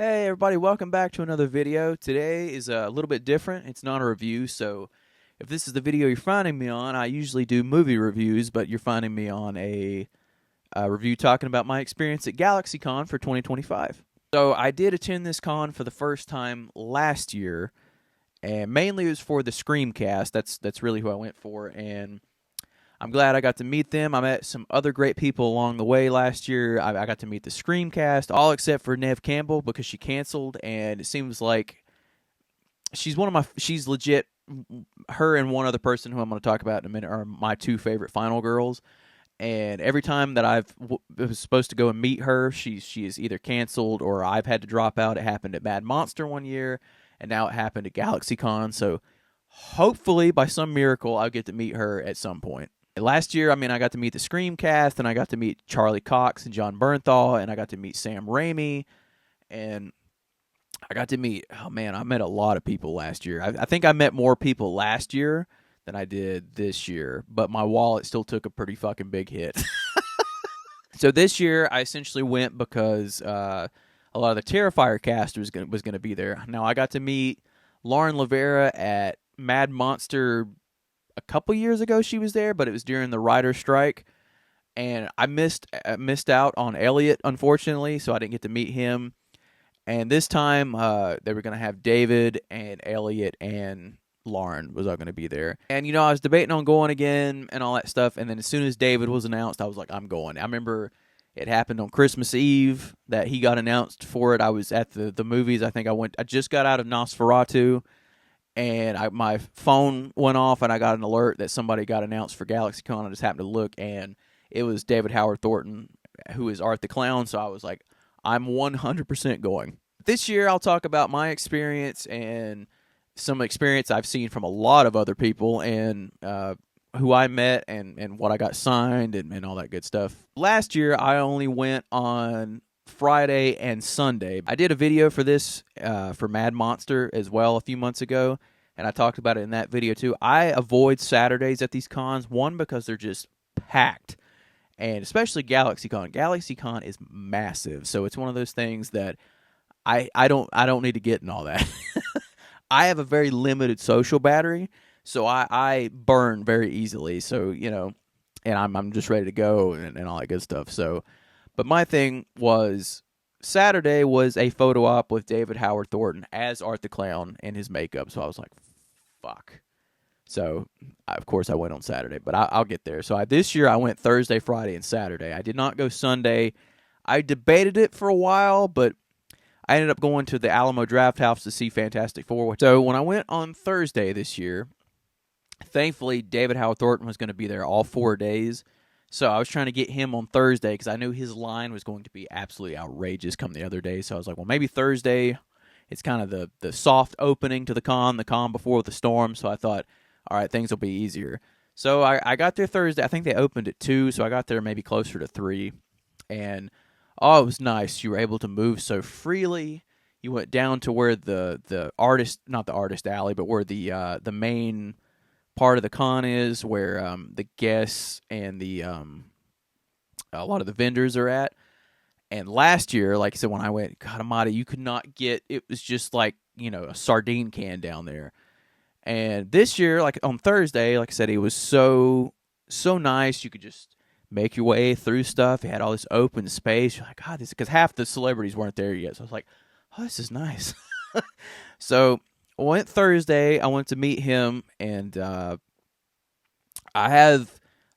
Hey everybody, welcome back to another video. Today is a little bit different. It's not a review, so if this is the video you're finding me on, I usually do movie reviews, but you're finding me on a review talking about my experience at Galaxycon for 2025. So I did attend this con for the first time last year, and mainly it was for the Screamcast. That's really who I went for, and I'm glad I got to meet them. I met some other great people along the way last year. I got to meet the Screamcast, all except for Nev Campbell because she canceled, and it seems like she's legit. Her and one other person who I'm going to talk about in a minute are my two favorite final girls. And every time that was supposed to go and meet her, she is either canceled or I've had to drop out. It happened at Mad Monster one year, and now it happened at GalaxyCon. So hopefully, by some miracle, I'll get to meet her at some point. Last year, I got to meet the Screamcast, and I got to meet Charlie Cox and John Bernthal, and I got to meet Sam Raimi, and I got to meet, I met a lot of people last year. I think I met more people last year than I did this year, but my wallet still took a pretty fucking big hit. So this year, I essentially went because a lot of the Terrifier cast was going to be there. Now, I got to meet Lauren Lavera at Mad Monster a couple years ago. She was there, but it was during the writer's strike, and I missed out on Elliot, unfortunately, so I didn't get to meet him. And this time, they were going to have David and Elliot and Lauren was all going to be there. And, I was debating on going again and all that stuff, and then as soon as David was announced, I was like, I'm going. I remember it happened on Christmas Eve that he got announced for it. I was at the movies. I just got out of Nosferatu, and my phone went off, and I got an alert that somebody got announced for GalaxyCon. I just happened to look, and it was David Howard Thornton, who is Art the Clown, so I was like, I'm 100% going. This year, I'll talk about my experience and some experience I've seen from a lot of other people, and who I met, and what I got signed, and all that good stuff. Last year, I only went on Friday and Sunday. I did a video for this for Mad Monster as well a few months ago, and I talked about it in that video too. I avoid Saturdays at these cons, one, because they're just packed, and especially GalaxyCon. GalaxyCon is massive, so it's one of those things that I don't need to get in all that. I have a very limited social battery, so I burn very easily. So and I'm just ready to go and all that good stuff. So. But my thing was, Saturday was a photo op with David Howard Thornton as Art the Clown in his makeup. So I was like, fuck. So, of course, I went on Saturday, but I'll get there. So this year, I went Thursday, Friday, and Saturday. I did not go Sunday. I debated it for a while, but I ended up going to the Alamo Draft House to see Fantastic Four. So when I went on Thursday this year, thankfully, David Howard Thornton was going to be there all 4 days. So I was trying to get him on Thursday because I knew his line was going to be absolutely outrageous come the other day. So I was like, well, maybe Thursday, it's kind of the soft opening to the calm before the storm. So I thought, all right, things will be easier. So I got there Thursday. I think they opened at 2, so I got there maybe closer to 3. And, it was nice. You were able to move so freely. You went down to where the artist, not the artist alley, but where the main part of the con is, where the guests and a lot of the vendors are at. And last year, like I said, when I went, God almighty, you could not get, it was just like, a sardine can down there. And this year, like on Thursday, like I said, it was so nice. You could just make your way through stuff. It had all this open space. You're like, God, this, because half the celebrities weren't there yet. So I was like, oh, this is nice. So I went Thursday. I went to meet him, and I have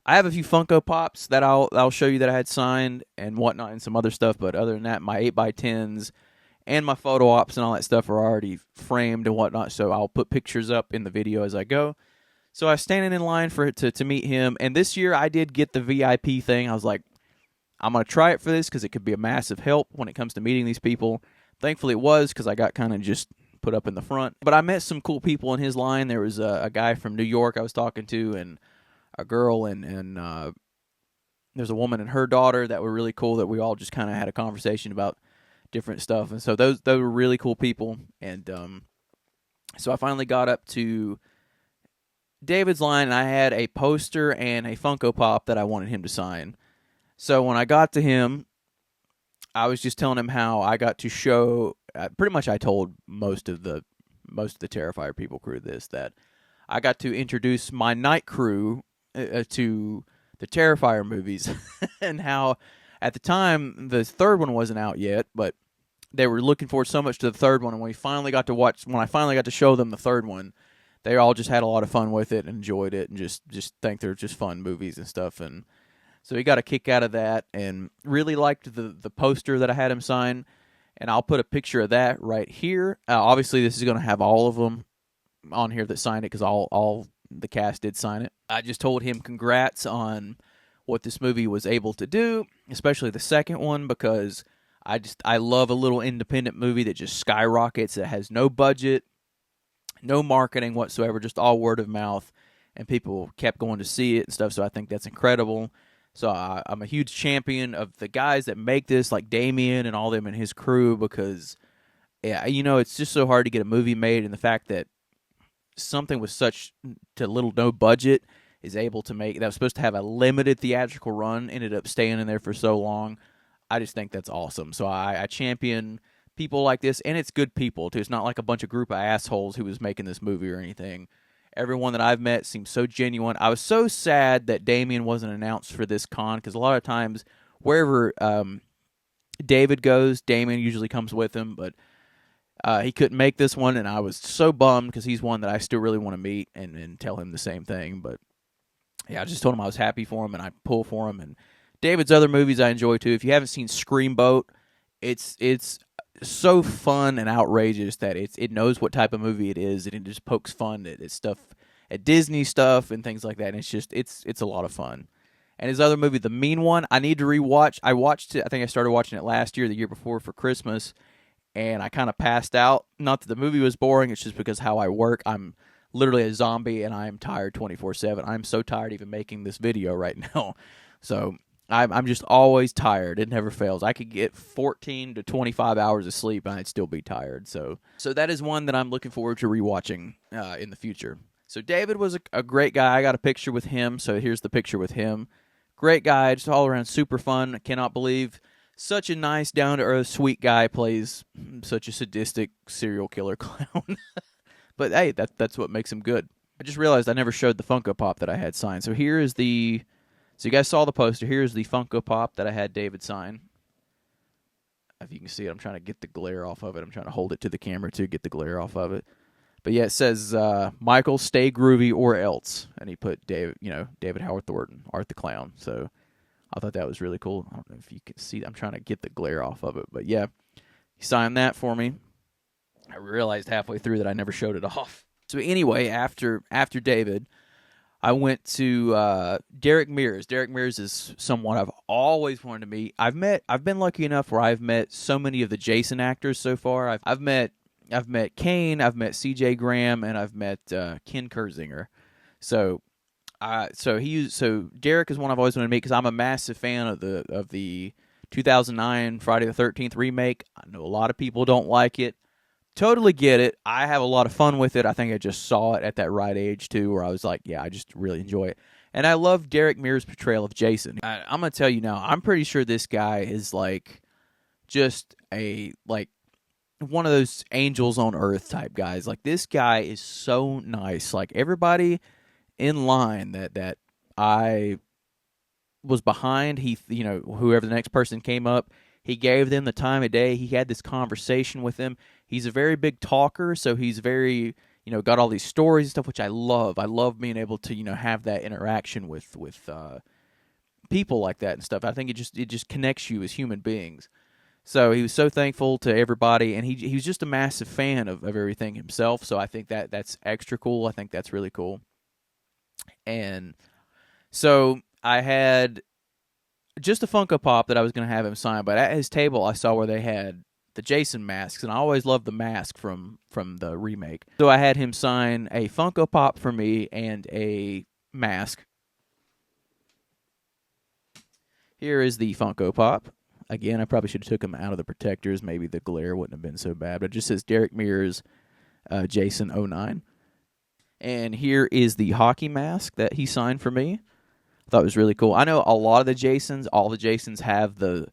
a few Funko Pops that I'll show you that I had signed and whatnot, and some other stuff. But other than that, my 8x10s and my photo ops and all that stuff are already framed and whatnot. So I'll put pictures up in the video as I go. So I was standing in line to meet him, and this year I did get the VIP thing. I was like, I'm gonna try it for this because it could be a massive help when it comes to meeting these people. Thankfully, it was, because I got kind of just put up in the front. But I met some cool people in his line. There was a guy from New York I was talking to, and a girl, and there's a woman and her daughter that were really cool, that we all just kind of had a conversation about different stuff. And so those were really cool people. And so I finally got up to David's line, and I had a poster and a Funko Pop that I wanted him to sign. So when I got to him, I was just telling him how I got to show pretty much I told most of the Terrifier people crew this, that I got to introduce my night crew to the Terrifier movies, and how at the time the third one wasn't out yet, but they were looking forward so much to the third one, and when I finally got to show them the third one, they all just had a lot of fun with it and enjoyed it, and just think they're just fun movies and stuff. And so he got a kick out of that, and really liked the poster that I had him sign. And I'll put a picture of that right here. Obviously, this is going to have all of them on here that signed it, because all the cast did sign it. I just told him congrats on what this movie was able to do, especially the second one, because I love a little independent movie that just skyrockets, that has no budget, no marketing whatsoever, just all word of mouth, and people kept going to see it and stuff, so I think that's incredible. So I'm a huge champion of the guys that make this, like Damien and all them and his crew, because, yeah, it's just so hard to get a movie made, and the fact that something with such to little no budget is able to make, that was supposed to have a limited theatrical run, ended up staying in there for so long. I just think that's awesome. So I champion people like this, and it's good people too. It's not like a bunch of group of assholes who was making this movie or anything. Everyone that I've met seems so genuine. I was so sad that Damien wasn't announced for this con, because a lot of times wherever David goes, Damien usually comes with him, but he couldn't make this one, and I was so bummed, because he's one that I still really want to meet and tell him the same thing. But yeah, I just told him I was happy for him, and I pull for him. And David's other movies I enjoy too. If you haven't seen Screamboat, it's so fun and outrageous that it knows what type of movie it is, and it just pokes fun at stuff, at Disney stuff and things like that. And it's a lot of fun. And his other movie, The Mean One, I need to rewatch. I watched it. I think I started watching it last year, the year before, for Christmas, and I kind of passed out. Not that the movie was boring, it's just because how I work. I'm literally a zombie, and I am tired 24/7. I'm so tired even making this video right now. So I'm just always tired. It never fails. I could get 14 to 25 hours of sleep, and I'd still be tired. So that is one that I'm looking forward to rewatching in the future. So David was a great guy. I got a picture with him, so here's the picture with him. Great guy, just all around super fun. I cannot believe such a nice, down-to-earth, sweet guy plays such a sadistic serial killer clown. But hey, that's what makes him good. I just realized I never showed the Funko Pop that I had signed. So here is the... So you guys saw the poster. Here's the Funko Pop that I had David sign. If you can see it, I'm trying to get the glare off of it. I'm trying to hold it to the camera to get the glare off of it. But yeah, it says, Michael, stay groovy or else. And he put David Howard Thornton, Art the Clown. So I thought that was really cool. I don't know if you can see. I'm trying to get the glare off of it. But yeah, he signed that for me. I realized halfway through that I never showed it off. So anyway, after David, I went to Derek Mears. Derek Mears is someone I've always wanted to meet. I've been lucky enough where I've met so many of the Jason actors so far. I've met Kane, I've met C.J. Graham, and I've met Ken Kersinger. So Derek is one I've always wanted to meet, because I'm a massive fan of the 2009 Friday the 13th remake. I know a lot of people don't like it. Totally get it. I have a lot of fun with it. I think I just saw it at that right age, too, where I was like, yeah, I just really enjoy it. And I love Derek Mears' portrayal of Jason. I'm going to tell you now, I'm pretty sure this guy is like just one of those angels on earth type guys. Like, this guy is so nice. Like, everybody in line that I was behind, whoever the next person came up, he gave them the time of day. He had this conversation with them. He's a very big talker, so he's very, got all these stories and stuff, which I love. I love being able to, have that interaction with people like that and stuff. I think it just connects you as human beings. So he was so thankful to everybody, and he was just a massive fan of everything himself. So I think that's extra cool. I think that's really cool. And so I had just a Funko Pop that I was going to have him sign, but at his table I saw where they had the Jason masks, and I always loved the mask from the remake. So I had him sign a Funko Pop for me and a mask. Here is the Funko Pop. Again, I probably should have took him out of the protectors. Maybe the glare wouldn't have been so bad, but it just says Derek Mears, Jason 09. And here is the hockey mask that he signed for me. I thought it was really cool. I know a lot of the Jasons, all the Jasons have the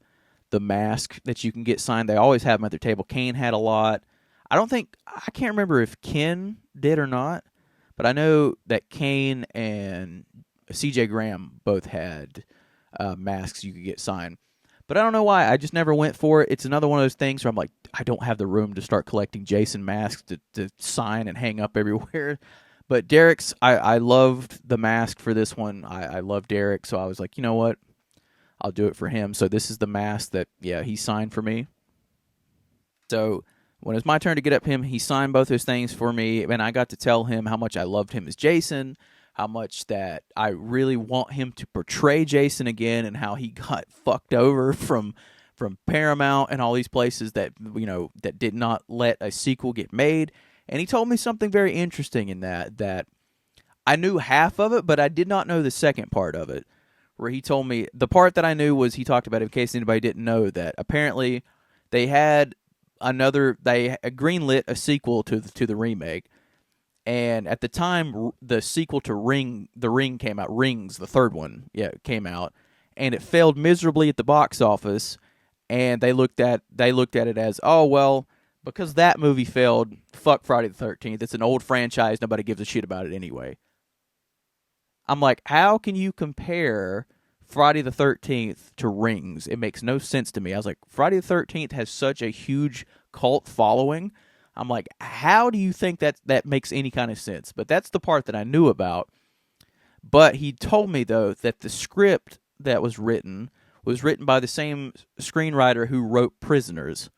the mask that you can get signed. They always have them at their table. Kane had a lot. I can't remember if Ken did or not, but I know that Kane and C.J. Graham both had masks you could get signed. But I don't know why. I just never went for it. It's another one of those things where I'm like, I don't have the room to start collecting Jason masks to sign and hang up everywhere. But Derek's, I loved the mask for this one. I love Derek, so I was like, you know what? I'll do it for him. So this is the mask that, he signed for me. So when it was my turn to get up him, he signed both those things for me, and I got to tell him how much I loved him as Jason, how much that I really want him to portray Jason again, and how he got fucked over from Paramount and all these places that that did not let a sequel get made. And he told me something very interesting in that I knew half of it, but I did not know the second part of it, where he told me the part that I knew was he talked about, in case anybody didn't know, that apparently they had they greenlit a sequel to the remake. And at the time, the sequel to The Ring came out. Rings, the third one, came out, and it failed miserably at the box office. And they looked at it as, oh well, because that movie failed, fuck Friday the 13th. It's an old franchise. Nobody gives a shit about it anyway. I'm like, how can you compare Friday the 13th to Rings? It makes no sense to me. I was like, Friday the 13th has such a huge cult following. I'm like, how do you think that makes any kind of sense? But that's the part that I knew about. But he told me, though, that the script that was written by the same screenwriter who wrote Prisoners,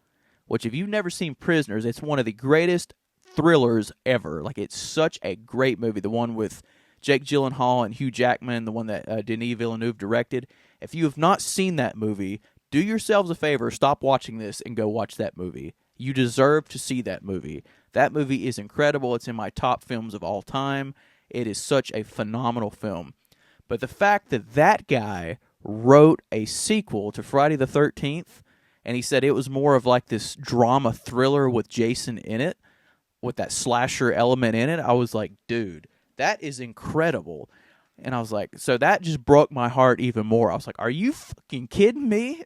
which if you've never seen Prisoners, it's one of the greatest thrillers ever. Like, it's such a great movie. The one with Jake Gyllenhaal and Hugh Jackman, the one that Denis Villeneuve directed. If you have not seen that movie, do yourselves a favor, stop watching this and go watch that movie. You deserve to see that movie. That movie is incredible. It's in my top films of all time. It is such a phenomenal film. But the fact that guy wrote a sequel to Friday the 13th, and he said it was more of like this drama thriller with Jason in it, with that slasher element in it, I was like, dude, that is incredible. And I was like, so that just broke my heart even more. I was like, are you fucking kidding me?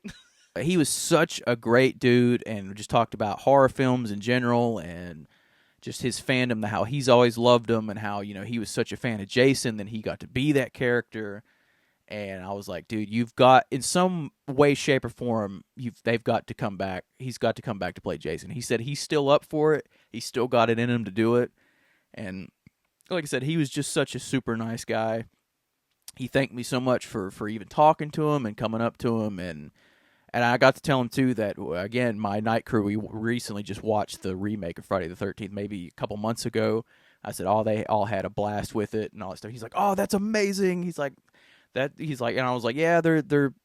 He was such a great dude, and just talked about horror films in general and just his fandom, how he's always loved them, and how, he was such a fan of Jason, then he got to be that character. And I was like, dude, you've got, in some way, shape, or form, they've got to come back. He's got to come back to play Jason. He said he's still up for it. He's still got it in him to do it. And like I said, he was just such a super nice guy. He thanked me so much for even talking to him and coming up to him. And I got to tell him, too, that, again, my night crew, we recently just watched the remake of Friday the 13th, maybe a couple months ago. I said, they all had a blast with it and all that stuff. He's like, oh, that's amazing. He's like, and I was like, yeah,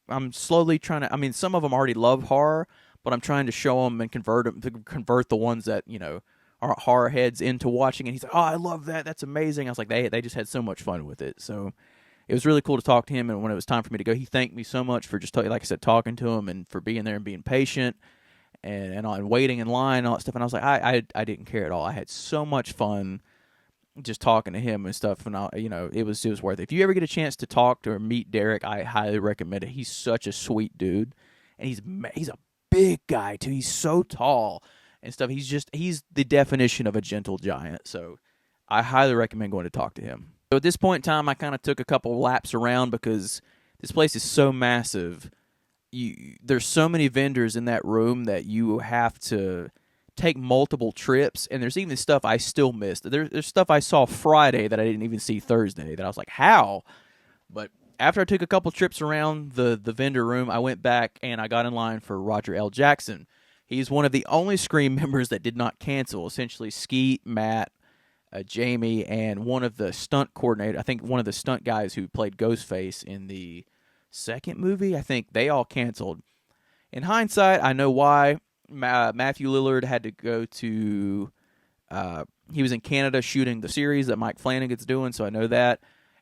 I'm slowly trying to, I mean, some of them already love horror, but I'm trying to show them and convert the ones that, are horror heads into watching. And he's like, oh, I love that. That's amazing. I was like, they just had so much fun with it. So it was really cool to talk to him. And when it was time for me to go, he thanked me so much for just, like I said, talking to him, and for being there and being patient and waiting in line and all that stuff. And I was like, I didn't care at all. I had so much fun just talking to him and stuff, and it was worth it. If you ever get a chance to talk to or meet Derek, I highly recommend it. He's such a sweet dude, and he's a big guy too. He's so tall and stuff. He's the definition of a gentle giant. So I highly recommend going to talk to him. So at this point in time, I kind of took a couple laps around, because this place is so massive. There's so many vendors in that room that you have to take multiple trips, and there's even stuff I still missed. There's stuff I saw Friday that I didn't even see Thursday, that I was like, how? But after I took a couple trips around the vendor room, I went back and I got in line for Roger L. Jackson. He's one of the only Scream members that did not cancel. Essentially, Skeet, Matt, Jamie, and one of the stunt coordinator, I think one of the stunt guys who played Ghostface in the second movie, I think they all canceled. In hindsight, I know why. Matthew Lillard had to go to, he was in Canada shooting the series that Mike Flanagan's doing, so I know that.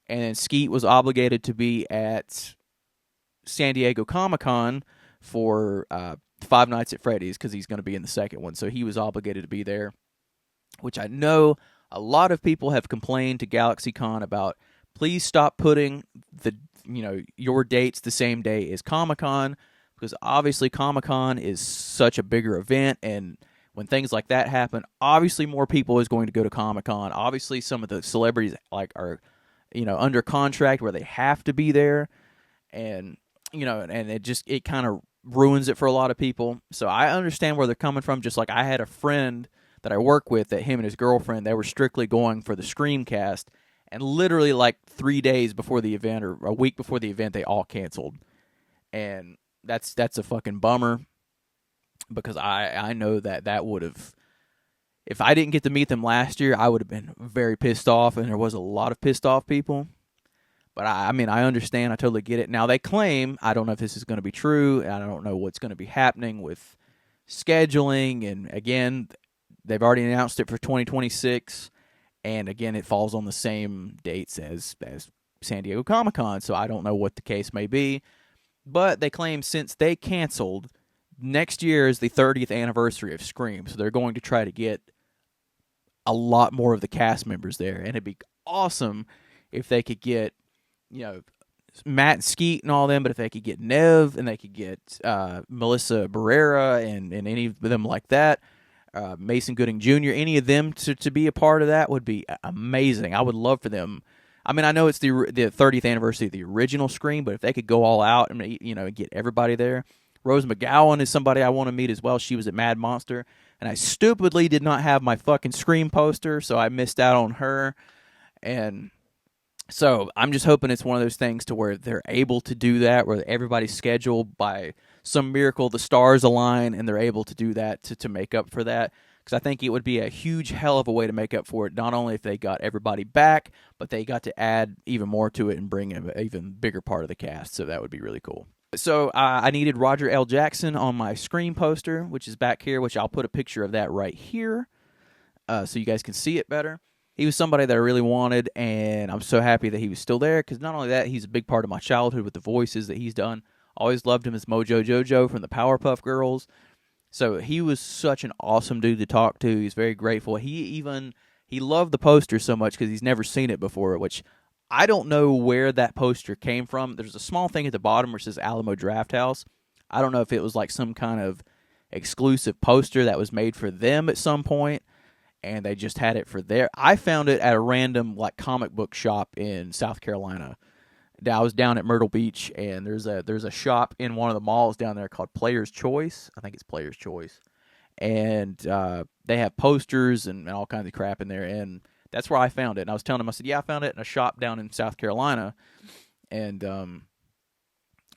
And then Skeet was obligated to be at San Diego Comic-Con for Five Nights at Freddy's, because he's going to be in the second one, so he was obligated to be there, which I know a lot of people have complained to Galaxycon about. Please stop putting your dates the same day as Comic-Con, because obviously Comic-Con is such a bigger event, and when things like that happen, obviously more people is going to go to Comic-Con. Obviously some of the celebrities like are, under contract where they have to be there, and and it kind of ruins it for a lot of people. So I understand where they're coming from. Just like I had a friend that I work with, that him and his girlfriend, they were strictly going for the Screamcast, and literally like 3 days before the event or a week before the event, they all canceled. And that's a fucking bummer, because I know that would have, if I didn't get to meet them last year, I would have been very pissed off, and there was a lot of pissed off people. But I mean, I understand. I totally get it. Now, they claim, I don't know if this is going to be true, and I don't know what's going to be happening with scheduling. And again, they've already announced it for 2026. And again, it falls on the same dates as San Diego Comic-Con. So I don't know what the case may be. But they claim since they canceled, next year is the 30th anniversary of Scream. So they're going to try to get a lot more of the cast members there. And it'd be awesome if they could get, Matt and Skeet and all them, but if they could get Nev, and they could get Melissa Barrera and any of them like that, Mason Gooding Jr., any of them to be a part of that would be amazing. I would love for them. I mean, I know it's the 30th anniversary of the original Scream, but if they could go all out and get everybody there. Rose McGowan is somebody I want to meet as well. She was at Mad Monster, and I stupidly did not have my fucking Scream poster, so I missed out on her. And so I'm just hoping it's one of those things to where they're able to do that, where everybody's scheduled by some miracle, the stars align, and they're able to do that to make up for that. Because I think it would be a huge hell of a way to make up for it, not only if they got everybody back, but they got to add even more to it and bring an even bigger part of the cast. So that would be really cool. So I needed Roger L. Jackson on my Scream poster, which is back here, which I'll put a picture of that right here so you guys can see it better. He was somebody that I really wanted, and I'm so happy that he was still there, because not only that, he's a big part of my childhood with the voices that he's done. Always loved him as Mojo Jojo from the Powerpuff Girls. So he was such an awesome dude to talk to. He's very grateful. He loved the poster so much because he's never seen it before, which I don't know where that poster came from. There's a small thing at the bottom where it says Alamo Drafthouse. I don't know if it was like some kind of exclusive poster that was made for them at some point, and they just had it for there. I found it at a random like comic book shop in South Carolina. I was down at Myrtle Beach, and there's a shop in one of the malls down there called Player's Choice. I think it's Player's Choice. And they have posters and all kinds of crap in there, and that's where I found it. And I was telling him, I said, yeah, I found it in a shop down in South Carolina. And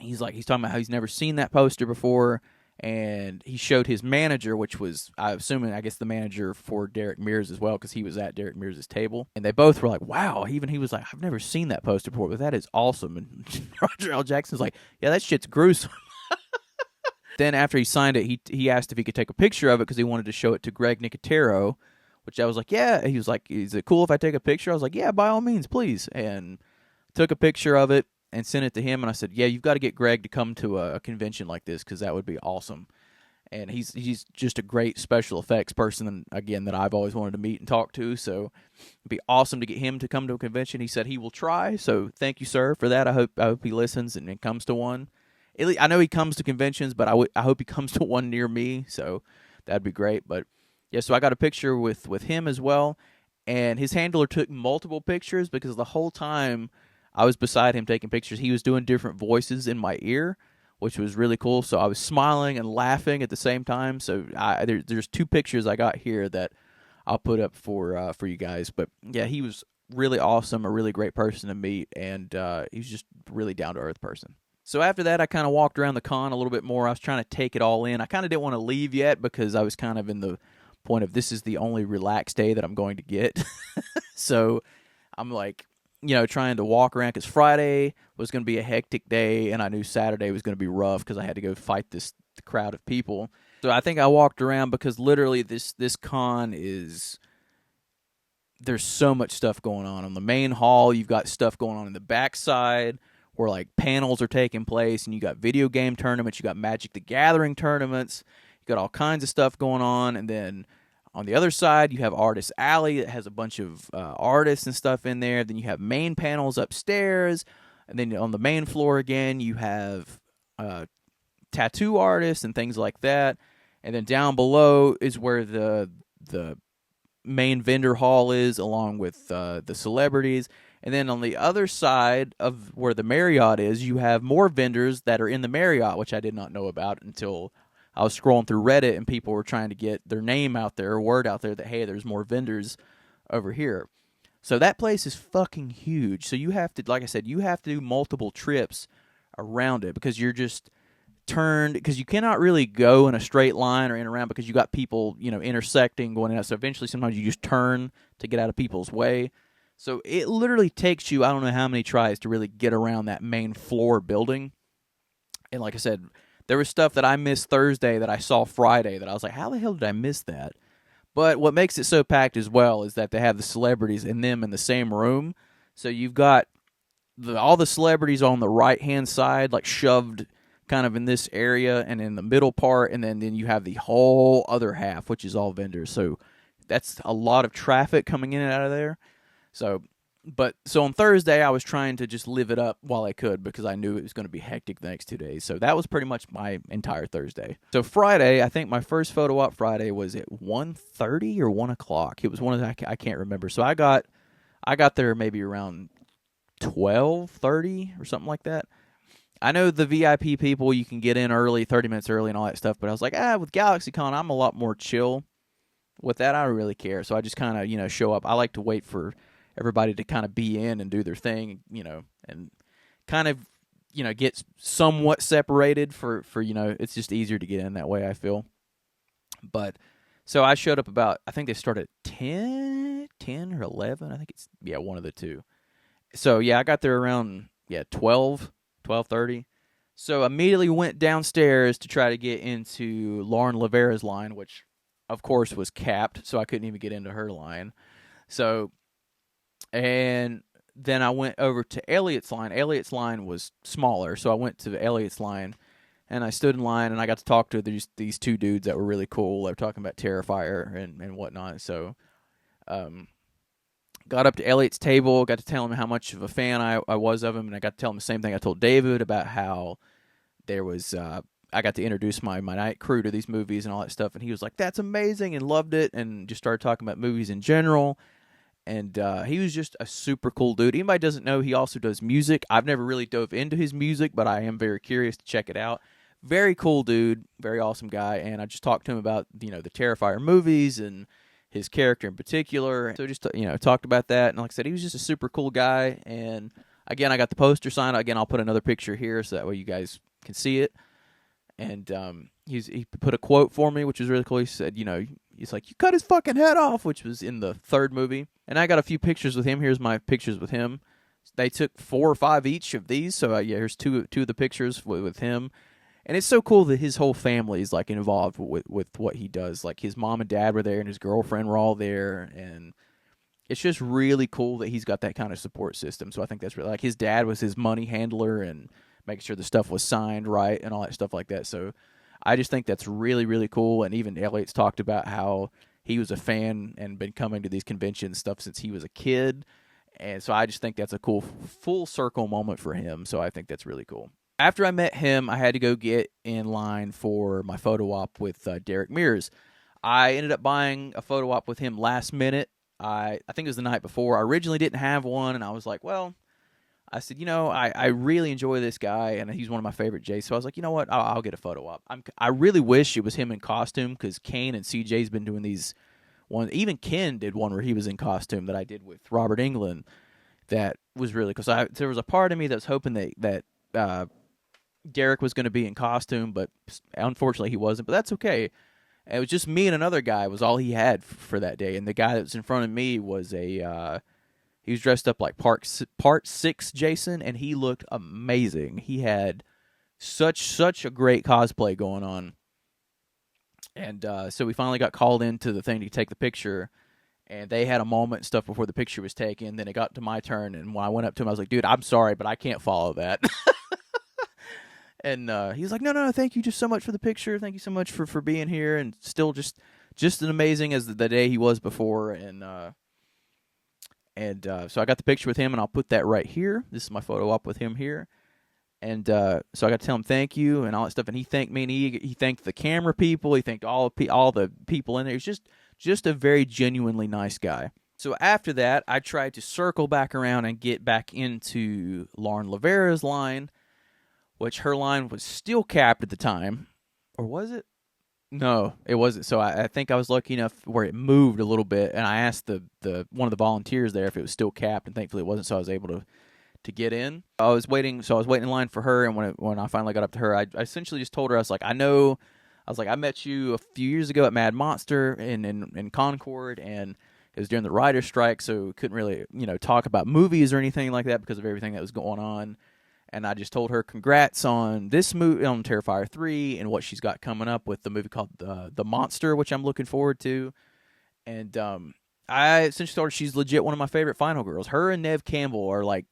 he's talking about how he's never seen that poster before, and he showed his manager, which was, I guess the manager for Derek Mears as well, because he was at Derek Mears' table. And they both were like, wow. Even he was like, I've never seen that poster before, but that is awesome. And Roger L. Jackson's like, yeah, that shit's gruesome. Then after he signed it, he asked if he could take a picture of it because he wanted to show it to Greg Nicotero, which I was like, yeah. He was like, is it cool if I take a picture? I was like, yeah, by all means, please. And took a picture of it and sent it to him, and I said, yeah, you've got to get Greg to come to a convention like this, because that would be awesome. And he's just a great special effects person, again, that I've always wanted to meet and talk to, so it'd be awesome to get him to come to a convention. He said he will try, so thank you, sir, for that. I hope he listens and comes to one. I know he comes to conventions, but I hope he comes to one near me, so that'd be great. But yeah, so I got a picture with him as well, and his handler took multiple pictures, because the whole time I was beside him taking pictures, he was doing different voices in my ear, which was really cool. So I was smiling and laughing at the same time. So there's two pictures I got here that I'll put up for you guys. But yeah, he was really awesome, a really great person to meet, and he was just a really down-to-earth person. So after that, I kind of walked around the con a little bit more. I was trying to take it all in. I kind of didn't want to leave yet, because I was kind of in the point of, this is the only relaxed day that I'm going to get. So I'm like, trying to walk around, because Friday was going to be a hectic day, and I knew Saturday was going to be rough because I had to go fight this crowd of people. So I think I walked around, because literally this con is, there's so much stuff going on. On the main hall, you've got stuff going on in the backside where like panels are taking place, and you got video game tournaments, you got Magic the Gathering tournaments, you got all kinds of stuff going on. And then on the other side, you have Artist Alley that has a bunch of artists and stuff in there. Then you have main panels upstairs. And then on the main floor again, you have tattoo artists and things like that. And then down below is where the main vendor hall is, along with the celebrities. And then on the other side of where the Marriott is, you have more vendors that are in the Marriott, which I did not know about until I was scrolling through Reddit and people were trying to get their name out there, word out there that, hey, there's more vendors over here. So that place is fucking huge. So you have to, like I said, you have to do multiple trips around it because you're just turned, because you cannot really go in a straight line or in around because you got people, intersecting, going in. So eventually sometimes you just turn to get out of people's way. So it literally takes you, I don't know how many tries to really get around that main floor building. And like I said, there was stuff that I missed Thursday that I saw Friday that I was like, how the hell did I miss that? But what makes it so packed as well is that they have the celebrities and them in the same room. So you've got all the celebrities on the right-hand side, like shoved kind of in this area and in the middle part, and then you have the whole other half, which is all vendors. So that's a lot of traffic coming in and out of there. So on Thursday, I was trying to just live it up while I could because I knew it was going to be hectic the next 2 days. So that was pretty much my entire Thursday. So Friday, I think my first photo op Friday was at 1:30 or 1 o'clock. It was one of the, I can't remember. So I got there maybe around 12:30 or something like that. I know the VIP people, you can get in early, 30 minutes early and all that stuff. But I was like, with Galaxycon, I'm a lot more chill. With that, I don't really care. So I just kind of, show up. I like to wait for everybody to kind of be in and do their thing, and kind of, get somewhat separated for it's just easier to get in that way, I feel. But so I showed up about, I think they started at 10 or 11. I think it's, one of the two. So, I got there around, 12:30. So immediately went downstairs to try to get into Lauren Lavera's line, which, of course, was capped, so I couldn't even get into her line. So, and then I went over to Elliot's line. Elliot's line was smaller, so I went to Elliot's line, and I stood in line, and I got to talk to these two dudes that were really cool. They were talking about Terrifier and whatnot. So, got up to Elliot's table, got to tell him how much of a fan I was of him, and I got to tell him the same thing I told David about how there was I got to introduce my night crew to these movies and all that stuff, and he was like, that's amazing, and loved it, and just started talking about movies in general. And he was just a super cool dude. Anybody doesn't know, he also does music. I've never really dove into his music, but I am very curious to check it out. Very cool dude, very awesome guy, and I just talked to him about, the Terrifier movies and his character in particular. So just, talked about that, and like I said, he was just a super cool guy. And again, I got the poster signed. Again, I'll put another picture here so that way you guys can see it. And he put a quote for me, which was really cool. He said, he's like, you cut his fucking head off, which was in the third movie. And I got a few pictures with him. Here's my pictures with him. They took 4 or 5 each of these. So, here's two of the pictures with him. And it's so cool that his whole family is, like, involved with what he does. Like, his mom and dad were there, and his girlfriend were all there. And it's just really cool that he's got that kind of support system. So I think that's really, like, his dad was his money handler and making sure the stuff was signed right and all that stuff like that. So I just think that's really, really cool. And even Elliot's talked about how he was a fan and been coming to these conventions and stuff since he was a kid. And so I just think that's a cool full circle moment for him. So I think that's really cool. After I met him, I had to go get in line for my photo op with Derek Mears. I ended up buying a photo op with him last minute. I think it was the night before. I originally didn't have one, and I was like, well, I said, I really enjoy this guy, and he's one of my favorite Jays. So I was like, you know what, I'll get a photo op. I really wish it was him in costume, because Kane and CJ's been doing these ones. Even Ken did one where he was in costume that I did with Robert Englund. That was really cool. So there was a part of me that was hoping that Derek was going to be in costume, but unfortunately he wasn't. But that's okay. It was just me and another guy was all he had for that day. And the guy that was in front of me was he was dressed up like Part 6 Jason, and he looked amazing. He had such a great cosplay going on. And so we finally got called into the thing to take the picture, and they had a moment and stuff before the picture was taken. Then it got to my turn, and when I went up to him, I was like, dude, I'm sorry, but I can't follow that. And he was like, no, thank you just so much for the picture. Thank you so much for being here, and still just as amazing as the day he was before. And so I got the picture with him, and I'll put that right here. This is my photo op with him here. And so I got to tell him thank you and all that stuff. And he thanked me, and he thanked the camera people. He thanked all the people in there. He was just a very genuinely nice guy. So after that, I tried to circle back around and get back into Lauren Lavera's line, which her line was still capped at the time. Or was it? No, it wasn't. So I think I was lucky enough where it moved a little bit, and I asked the one of the volunteers there if it was still capped, and thankfully it wasn't, so I was able to get in. I was waiting in line for her, and when I finally got up to her, I essentially just told her, I was like, I met you a few years ago at Mad Monster in Concord, and it was during the writer's strike, so couldn't really, talk about movies or anything like that because of everything that was going on. And I just told her congrats on this movie, on Terrifier 3, and what she's got coming up with the movie called The Monster, which I'm looking forward to. And I essentially told her she's legit one of my favorite Final Girls. Her and Neve Campbell are like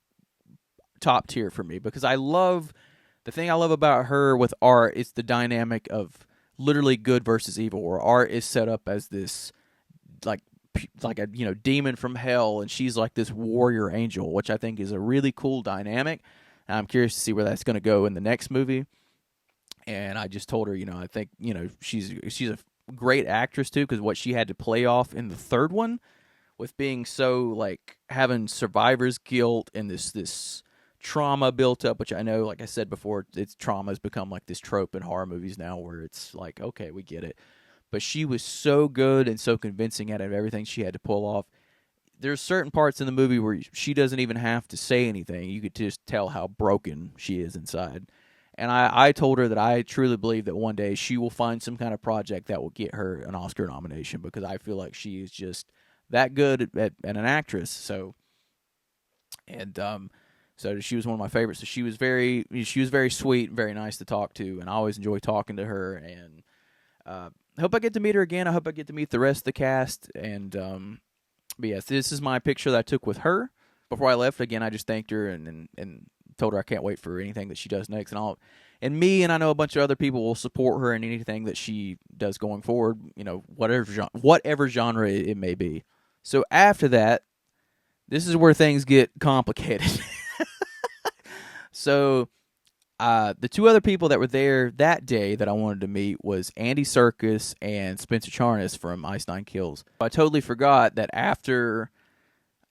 top tier for me, because the thing I love about her with art is the dynamic of literally good versus evil, where art is set up as this like a demon from hell, and she's like this warrior angel, which I think is a really cool dynamic. And I'm curious to see where that's going to go in the next movie. And I just told her, I think she's a great actress too, because what she had to play off in the third one, with being so like having survivor's guilt and this trauma built up, which I know, like I said before, trauma has become like this trope in horror movies now, where it's like, okay, we get it. But she was so good and so convincing out of everything she had to pull off. There's certain parts in the movie where she doesn't even have to say anything. You could just tell how broken she is inside. And I told her that I truly believe that one day she will find some kind of project that will get her an Oscar nomination, because I feel like she is just that good at an actress. So she was one of my favorites. So she was very sweet and very nice to talk to, and I always enjoy talking to her. And I hope I get to meet her again. I hope I get to meet the rest of the cast. And but yes, this is my picture that I took with her before I left. Again, I just thanked her and told her I can't wait for anything that she does next. And I know a bunch of other people will support her in anything that she does going forward, whatever genre it may be. So after that, this is where things get complicated. So the two other people that were there that day that I wanted to meet was Andy Serkis and Spencer Charnas from Ice Nine Kills. I totally forgot that after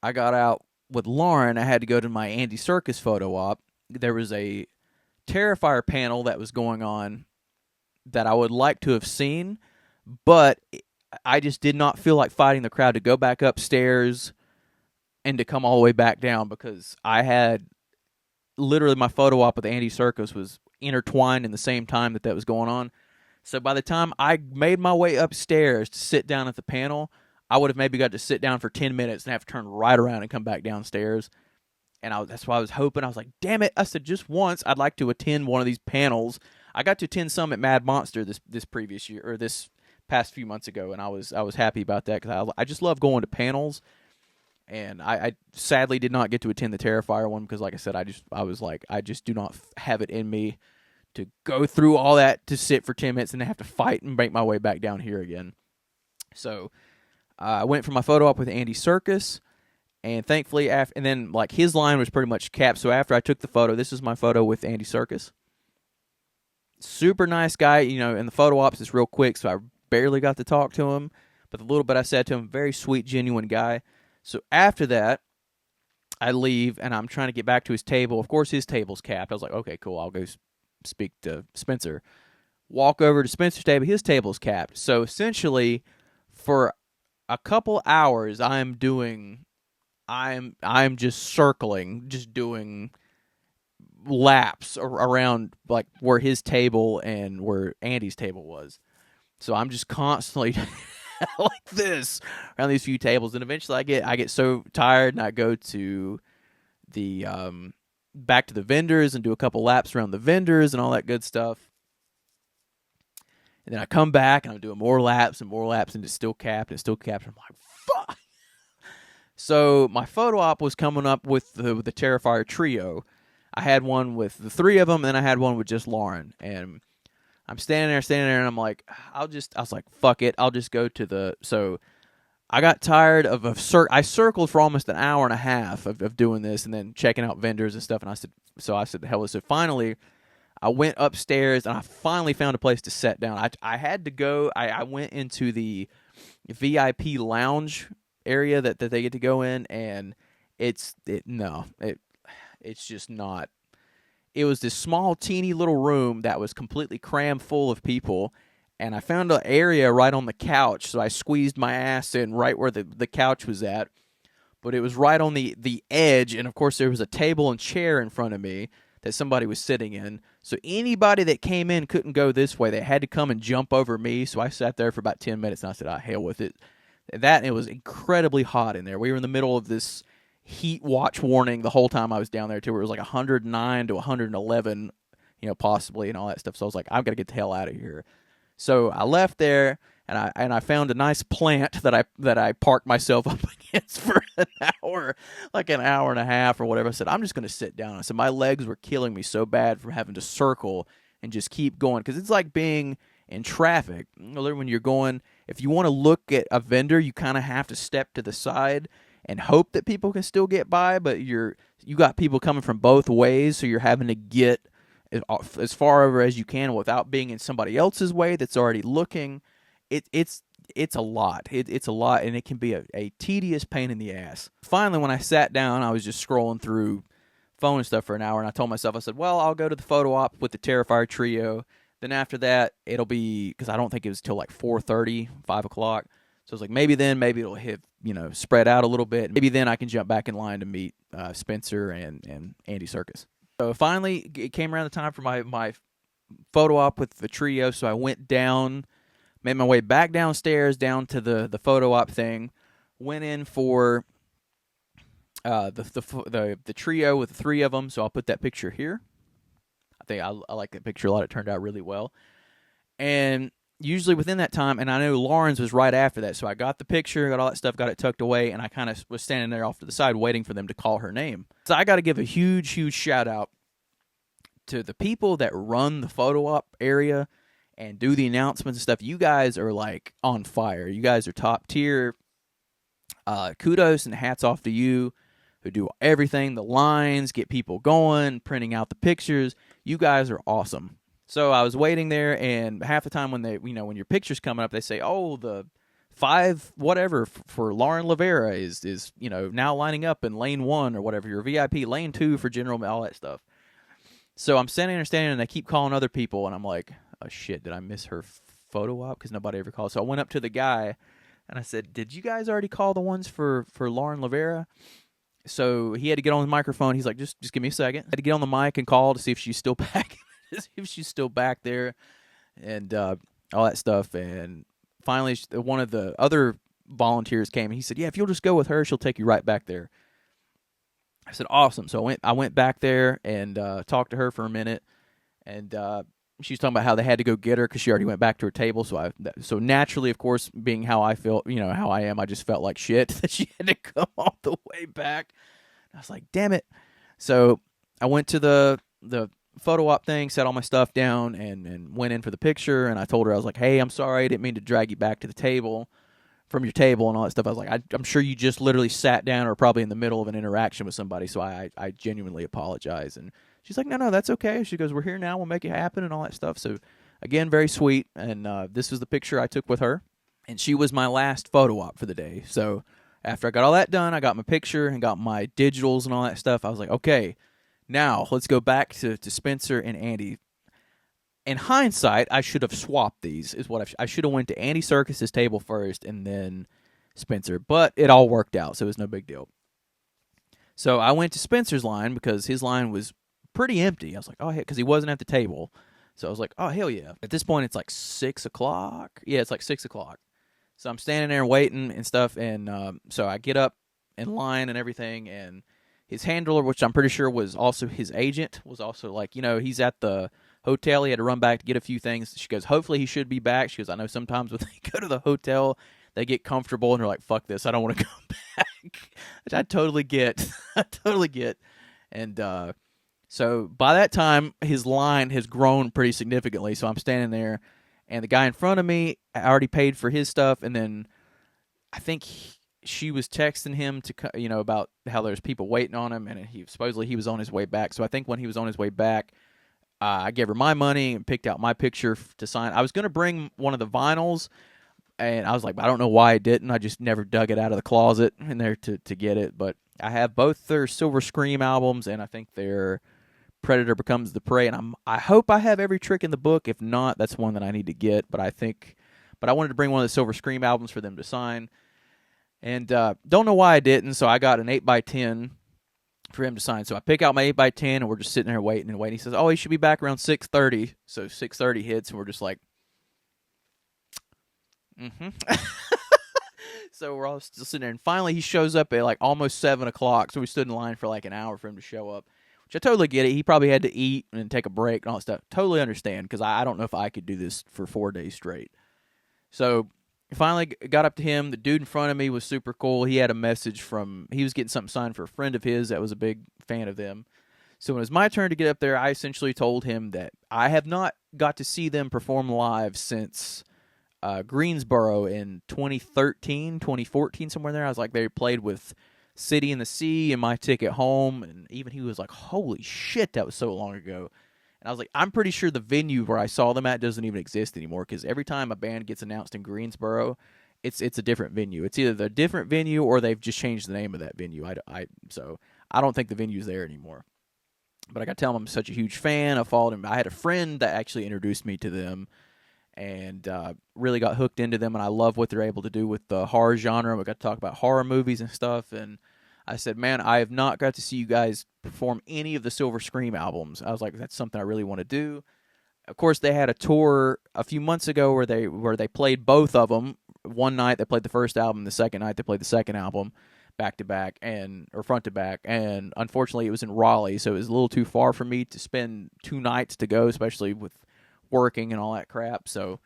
I got out with Lauren, I had to go to my Andy Serkis photo op. There was a Terrifier panel that was going on that I would like to have seen, but I just did not feel like fighting the crowd to go back upstairs and to come all the way back down, because I had literally my photo op with Andy Serkis was intertwined in the same time that was going on. So by the time I made my way upstairs to sit down at the panel, I would have maybe got to sit down for 10 minutes and have to turn right around and come back downstairs. And that's why I was hoping. I was like, damn it. I said, just once I'd like to attend one of these panels. I got to attend some at Mad Monster this previous year, or this past few months ago, and I was happy about that, because I just love going to panels. And I sadly did not get to attend the Terrifier one, because, like I said, I just do not have it in me to go through all that to sit for 10 minutes and then have to fight and make my way back down here again. So I went for my photo op with Andy Serkis, and thankfully, and then like his line was pretty much capped. So after I took the photo, this is my photo with Andy Serkis. Super nice guy, and the photo ops is real quick, so I barely got to talk to him. But the little bit I said to him, very sweet, genuine guy. So after that, I leave, and I'm trying to get back to his table. Of course, his table's capped. I was like, okay, cool, I'll go speak to Spencer. Walk over to Spencer's table. His table's capped. So essentially, for a couple hours, I'm just circling, just doing laps around like where his table and where Andy's table was. So I'm just constantly like this around these few tables, and eventually I get so tired, and I go to the back to the vendors and do a couple laps around the vendors and all that good stuff. And then I come back and I'm doing more laps, and it's still capped. I'm like, fuck. So my photo op was coming up with the Terrifier trio. I had one with the three of them, and then I had one with just Lauren. And I'm standing there, and I'm like, I was like, fuck it. I'll just go to so I got tired of I circled for almost an hour and a half of doing this and then checking out vendors and stuff. And I said, the hell with it. So finally, I went upstairs and I finally found a place to sit down. I had to go. I went into the VIP lounge area that they get to go in, and it's just not. It was this small, teeny little room that was completely crammed full of people, and I found an area right on the couch, so I squeezed my ass in right where the couch was at, but it was right on the edge, and of course there was a table and chair in front of me that somebody was sitting in, so anybody that came in couldn't go this way. They had to come and jump over me, so I sat there for about 10 minutes, and I said, hell with it. It was incredibly hot in there. We were in the middle of this heat watch warning the whole time I was down there too, where it was like 109 to 111, possibly, and all that stuff. So I was like, I've got to get the hell out of here. So I left there, and I found a nice plant that I parked myself up against for an hour, like an hour and a half or whatever. I said, I'm just going to sit down. I said, my legs were killing me so bad from having to circle and just keep going, because it's like being in traffic. When you're going, if you want to look at a vendor, you kind of have to step to the side and hope that people can still get by, but you got people coming from both ways, so you're having to get as far over as you can without being in somebody else's way that's already looking. It's a lot. It's a lot, and it can be a tedious pain in the ass. Finally, when I sat down, I was just scrolling through phone and stuff for an hour, and I told myself, I said, well, I'll go to the photo op with the Terrifier trio. Then after that, it'll be, because I don't think it was till like 4:30, 5 o'clock. So I was like, maybe it'll hit, spread out a little bit. Maybe then I can jump back in line to meet Spencer and Andy Serkis. So finally, it came around the time for my photo op with the trio. So I went down, made my way back downstairs, down to the photo op thing. Went in for the trio with the three of them. So I'll put that picture here. I think I like that picture a lot. It turned out really well. And usually within that time, and I know Lauren's was right after that, so I got the picture, got all that stuff, got it tucked away, and I kind of was standing there off to the side waiting for them to call her name. So I got to give a huge, huge shout-out to the people that run the photo op area and do the announcements and stuff. You guys are, like, on fire. You guys are top tier. Kudos and hats off to you who do everything, the lines, get people going, printing out the pictures. You guys are awesome. So I was waiting there, and half the time when when your picture's coming up, they say, oh, the 5 whatever for Lauren Lavera is now lining up in lane 1 or whatever, your VIP, lane 2 for general, all that stuff. So I'm standing there, and they keep calling other people, and I'm like, oh shit, did I miss her photo op? Because nobody ever called. So I went up to the guy, and I said, did you guys already call the ones for Lauren Lavera? So he had to get on the microphone. He's like, just give me a second. I had to get on the mic and call to see if she's still back. If she's still back there, and all that stuff. And finally, one of the other volunteers came, and he said, yeah, if you'll just go with her, she'll take you right back there. I said, awesome. So I went back there and talked to her for a minute, and she was talking about how they had to go get her because she already went back to her table. So naturally, of course, being how I feel, how I am, I just felt like shit that she had to come all the way back. I was like, damn it. So I went to the photo op thing, set all my stuff down, and went in for the picture. And I told her, I was like, hey, I'm sorry, I didn't mean to drag you back to the table from your table and all that stuff. I was like, I'm sure you just literally sat down or probably in the middle of an interaction with somebody, so I genuinely apologize. And she's like, no, that's okay. She goes, we're here now, we'll make it happen and all that stuff. So again, very sweet. And this was the picture I took with her, and she was my last photo op for the day. So after I got all that done, I got my picture and got my digitals and all that stuff. I was like, okay, now, let's go back to Spencer and Andy. In hindsight, I should have swapped these, is what I should have went to Andy Serkis' table first and then Spencer. But it all worked out, so it was no big deal. So I went to Spencer's line because his line was pretty empty. I was like, oh, because he wasn't at the table. So I was like, oh, hell yeah. At this point, it's like 6 o'clock. Yeah, it's like 6 o'clock. So I'm standing there waiting and stuff, and so I get up in line and everything, and his handler, which I'm pretty sure was also his agent, was also like, he's at the hotel. He had to run back to get a few things. She goes, hopefully he should be back. She goes, I know sometimes when they go to the hotel, they get comfortable and they're like, fuck this, I don't want to come back. Which I totally get. I totally get. And so by that time, his line has grown pretty significantly. So I'm standing there, and the guy in front of me, I already paid for his stuff, and then I think she was texting him to, about how there's people waiting on him, and supposedly he was on his way back. So I think when he was on his way back, I gave her my money and picked out my picture to sign. I was going to bring one of the vinyls, and I was like, I don't know why I didn't. I just never dug it out of the closet in there to get it. But I have both their Silver Scream albums, and I think their Predator Becomes the Prey. And I hope I have every trick in the book. If not, that's one that I need to get. But I wanted to bring one of the Silver Scream albums for them to sign. And don't know why I didn't, so I got an 8x10 for him to sign. So I pick out my 8x10, and we're just sitting there waiting and waiting. He says, he should be back around 6:30. So 6:30 hits, and we're just like, So we're all still sitting there. And finally, he shows up at like almost 7 o'clock. So we stood in line for like an hour for him to show up, which I totally get it. He probably had to eat and take a break and all that stuff. Totally understand, because I don't know if I could do this for 4 days straight. So finally got up to him. The dude in front of me was super cool. He had a message he was getting something signed for a friend of his that was a big fan of them. So when it was my turn to get up there, I essentially told him that I have not got to see them perform live since Greensboro in 2013, 2014, somewhere there. I was like, they played with City in the Sea and My Ticket Home, and even he was like, holy shit, that was so long ago. And I was like, I'm pretty sure the venue where I saw them at doesn't even exist anymore, because every time a band gets announced in Greensboro, it's a different venue. It's either the different venue or they've just changed the name of that venue. So I don't think the venue's there anymore. But I got to tell him I'm such a huge fan. I followed him. I had a friend that actually introduced me to them, and really got hooked into them, and I love what they're able to do with the horror genre. We got to talk about horror movies and stuff, and I said, man, I have not got to see you guys perform any of the Silver Scream albums. I was like, that's something I really want to do. Of course, they had a tour a few months ago where they played both of them. One night they played the first album, the second night they played the second album, back to back or front to back. And unfortunately, it was in Raleigh, so it was a little too far for me to spend 2 nights to go, especially with working and all that crap. So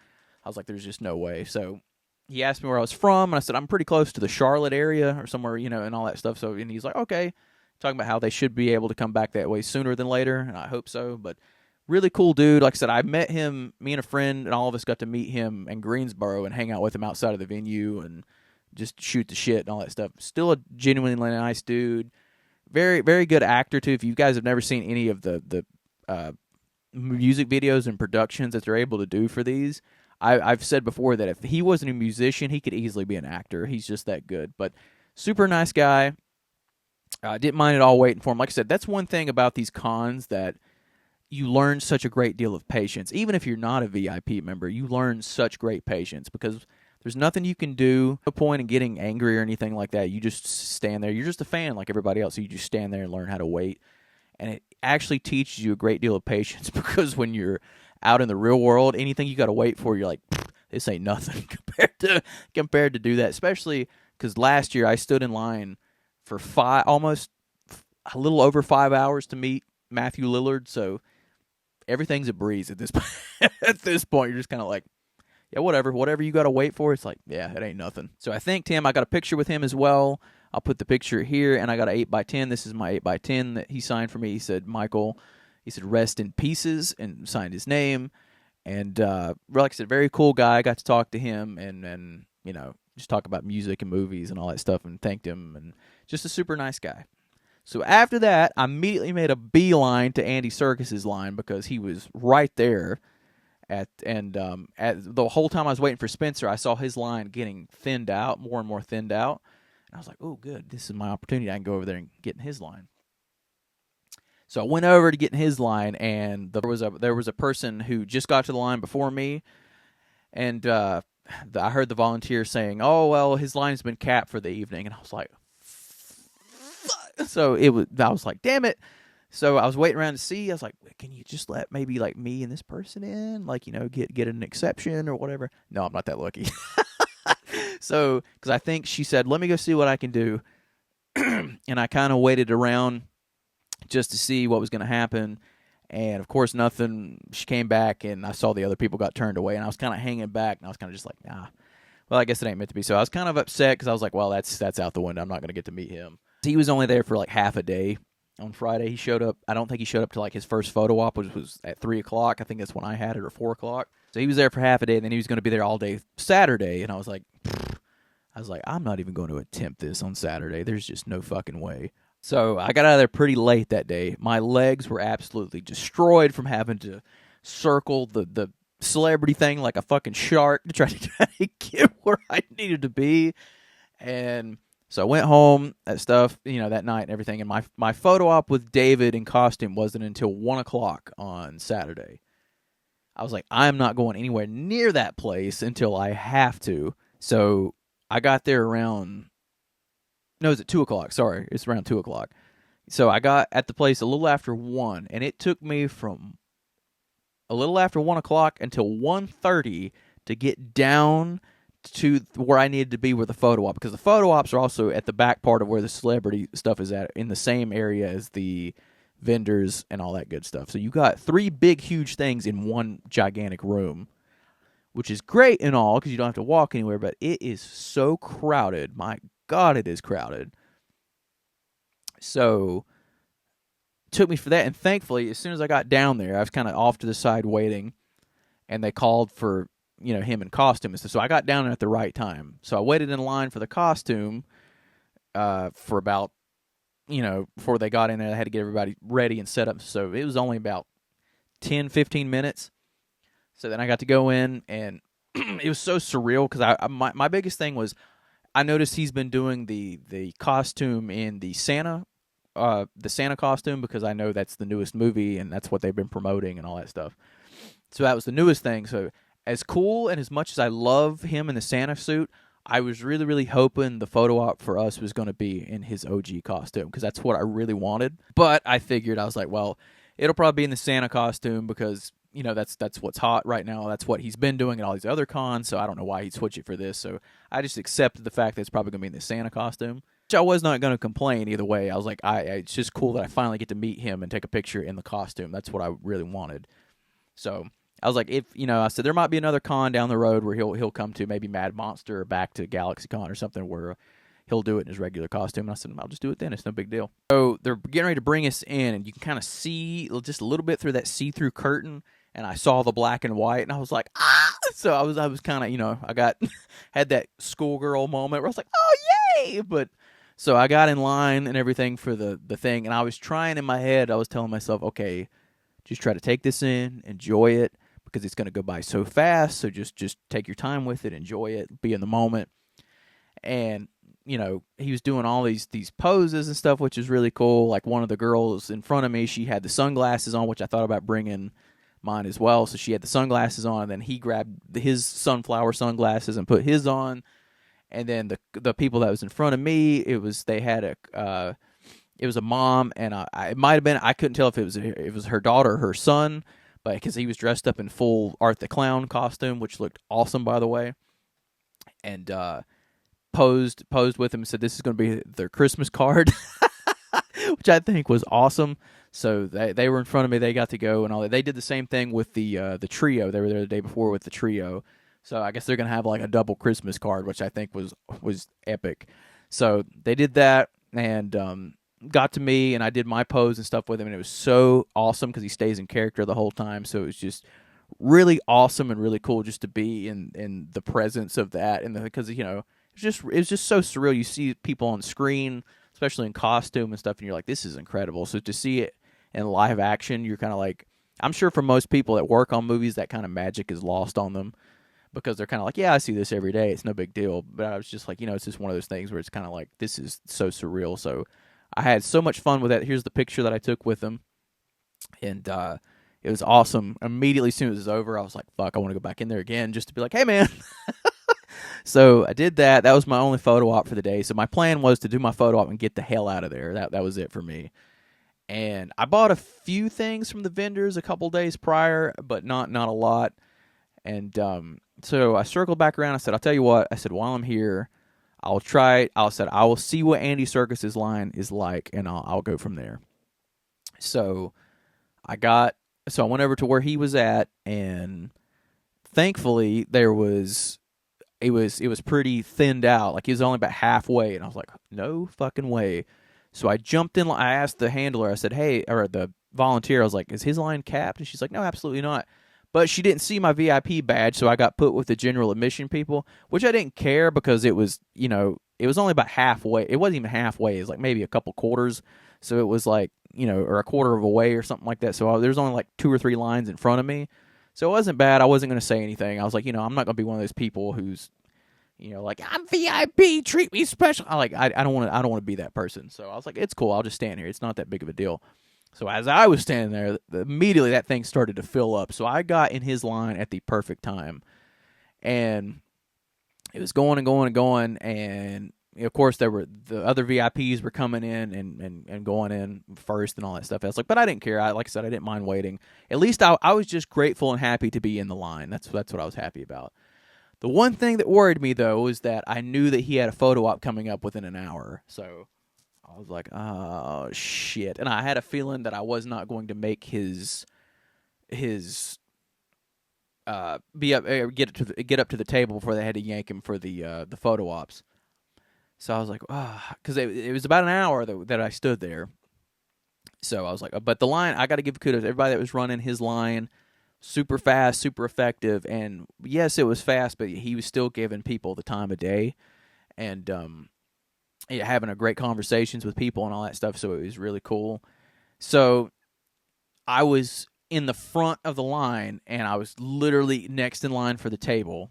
I was like, there's just no way. So he asked me where I was from, and I said, I'm pretty close to the Charlotte area or somewhere, and all that stuff. So, and he's like, okay, talking about how they should be able to come back that way sooner than later, and I hope so. But really cool dude. Like I said, I met him, me and a friend, and all of us got to meet him in Greensboro and hang out with him outside of the venue and just shoot the shit and all that stuff. Still a genuinely nice dude. Very, very good actor, too. If you guys have never seen any of the music videos and productions that they're able to do for these, I've said before that if he wasn't a musician, he could easily be an actor. He's just that good. But super nice guy. Didn't mind at all waiting for him. Like I said, that's one thing about these cons, that you learn such a great deal of patience. Even if you're not a VIP member, you learn such great patience, because there's nothing you can do. No point in getting angry or anything like that. You just stand there. You're just a fan like everybody else. So you just stand there and learn how to wait. And it actually teaches you a great deal of patience, because when you're out in the real world, anything you got to wait for, you're like, this ain't nothing compared to do that. Especially because last year I stood in line for almost a little over 5 hours to meet Matthew Lillard. So everything's a breeze at this at this point. You're just kind of like, yeah, whatever you got to wait for. It's like, yeah, it ain't nothing. So I thanked him. I got a picture with him as well. I'll put the picture here, and I got an 8x10. This is my 8x10 that he signed for me. He said, Michael, he said, rest in pieces, and signed his name. And like I said, very cool guy. I got to talk to him and just talk about music and movies and all that stuff, and thanked him, and just a super nice guy. So after that, I immediately made a beeline to Andy Serkis's line, because he was right there. At the whole time I was waiting for Spencer, I saw his line getting thinned out, more and more thinned out. And I was like, oh, good. This is my opportunity. I can go over there and get in his line. So I went over to get in his line, and there was a person who just got to the line before me, and I heard the volunteer saying, oh, well, his line's been capped for the evening. And I was like, fuck. So I was like, damn it. So I was waiting around to see. I was like, can you just let maybe like me and this person in? Like, get an exception or whatever. No, I'm not that lucky. So, because I think she said, let me go see what I can do. And I kind of waited around just to see what was going to happen. And, of course, nothing. She came back, and I saw the other people got turned away. And I was kind of hanging back, and I was kind of just like, nah. Well, I guess it ain't meant to be. So I was kind of upset, because I was like, well, that's out the window. I'm not going to get to meet him. He was only there for like half a day. On Friday, he showed up. I don't think he showed up to like his first photo op, which was at 3 o'clock. I think that's when I had it, or 4 o'clock. So he was there for half a day, and then he was going to be there all day Saturday. And I was like, I was like, I'm not even going to attempt this on Saturday. There's just no fucking way. So I got out of there pretty late that day. My legs were absolutely destroyed from having to circle the celebrity thing like a fucking shark to try to get where I needed to be. And so I went home, that stuff, that night and everything. And my photo op with David in costume wasn't until 1 o'clock on Saturday. I was like, I'm not going anywhere near that place until I have to. So I got there around, no, it's at 2 o'clock. Sorry, it's around 2 o'clock. So I got at the place a little after 1, and it took me from a little after 1 o'clock until 1:30 to get down to where I needed to be with the photo op, because the photo ops are also at the back part of where the celebrity stuff is at, in the same area as the vendors and all that good stuff. So you got 3 big, huge things in one gigantic room, which is great and all because you don't have to walk anywhere, but it is so crowded. My God, it is crowded. So it took me for that, and thankfully, as soon as I got down there, I was kind of off to the side waiting, and they called for him in costume and stuff. So I got down there at the right time. So I waited in line for the costume for about, before they got in there, I had to get everybody ready and set up. So it was only about 10, 15 minutes. So then I got to go in, and it was so surreal because my biggest thing was I noticed he's been doing the costume in the Santa costume, because I know that's the newest movie and that's what they've been promoting and all that stuff. So that was the newest thing. So as cool and as much as I love him in the Santa suit, I was really, really hoping the photo op for us was going to be in his OG costume, because that's what I really wanted. But I figured, I was like, well, it'll probably be in the Santa costume because, that's what's hot right now. That's what he's been doing at all these other cons, so I don't know why he'd switch it for this. So I just accepted the fact that it's probably going to be in the Santa costume, which I was not going to complain either way. I was like, it's just cool that I finally get to meet him and take a picture in the costume. That's what I really wanted. So I was like, I said there might be another con down the road where he'll come to, maybe Mad Monster or back to Galaxycon or something, where he'll do it in his regular costume. And I said, I'll just do it then. It's no big deal. So they're getting ready to bring us in, and you can kind of see just a little bit through that see-through curtain, and I saw the black and white, and I was like, ah! So I was kind of, I got had that schoolgirl moment where I was like, oh, yay! But so I got in line and everything for the thing, and I was trying in my head, I was telling myself, okay, just try to take this in, enjoy it, because it's going to go by so fast. So just take your time with it, enjoy it, be in the moment. And he was doing all these poses and stuff, which is really cool. Like one of the girls in front of me, she had the sunglasses on, which I thought about bringing mine as well. So she had the sunglasses on, and then he grabbed his sunflower sunglasses and put his on. And then the people that was in front of me, it was a mom, and it might have been, I couldn't tell if it was her daughter or her son, but because he was dressed up in full Art the Clown costume, which looked awesome, by the way, and posed with him and said, "This is going to be their Christmas card," which I think was awesome. So they were in front of me, they got to go and all that. They did the same thing with the trio. They were there the day before with the trio. So I guess they're going to have like a double Christmas card, which I think was epic. So they did that and got to me, and I did my pose and stuff with him, and it was so awesome because he stays in character the whole time. So it was just really awesome and really cool just to be in the presence of that, and because it was just so surreal. You see people on screen, especially in costume and stuff, and you're like, this is incredible. So to see it in live action, you're kind of like, I'm sure for most people that work on movies, that kind of magic is lost on them, because they're kind of like, yeah, I see this every day. It's no big deal. But I was just like, it's just one of those things where it's kind of like, this is so surreal. So I had so much fun with that. Here's the picture that I took with him. And it was awesome. Immediately, as soon as it was over, I was like, fuck, I want to go back in there again just to be like, hey, man. So I did that. That was my only photo op for the day. So my plan was to do my photo op and get the hell out of there. That was it for me. And I bought a few things from the vendors a couple days prior, but not a lot. And so I circled back around. I said, I'll tell you what. I said, while I'm here, I'll try. I will see what Andy Serkis's line is like, and I'll go from there. So I went over to where he was at, and thankfully it was pretty thinned out. Like he was only about halfway, and I was like, no fucking way. So I jumped in. I asked the handler. I said, hey, or the volunteer. I was like, is his line capped? And she's like, no, absolutely not. But she didn't see my VIP badge, so I got put with the general admission people, which I didn't care because it was, it was only about halfway. It wasn't even halfway. It was like maybe a couple quarters. So it was like, or a quarter of a way or something like that. So there was only like 2 or 3 lines in front of me. So it wasn't bad. I wasn't going to say anything. I was like, I'm not going to be one of those people who's, like, I'm VIP, treat me special. I don't want to be that person. So I was like, it's cool. I'll just stand here. It's not that big of a deal. So as I was standing there, immediately that thing started to fill up. So I got in his line at the perfect time. And it was going and going and going. And, of course, the other VIPs were coming in and going in first and all that stuff. I was like, but I didn't care. Like I said, I didn't mind waiting. At least I was just grateful and happy to be in the line. That's what I was happy about. The one thing that worried me, though, was that I knew that he had a photo op coming up within an hour. So I was like, oh, shit. And I had a feeling that I was not going to make his get up to the table before they had to yank him for the photo ops. So I was like, because it was about an hour that I stood there. So I was like, but the line, I got to give kudos to everybody that was running his line. Super fast, super effective, and yes, it was fast, but he was still giving people the time of day, and having a great conversations with people and all that stuff. So it was really cool. So I was in the front of the line, and I was literally next in line for the table,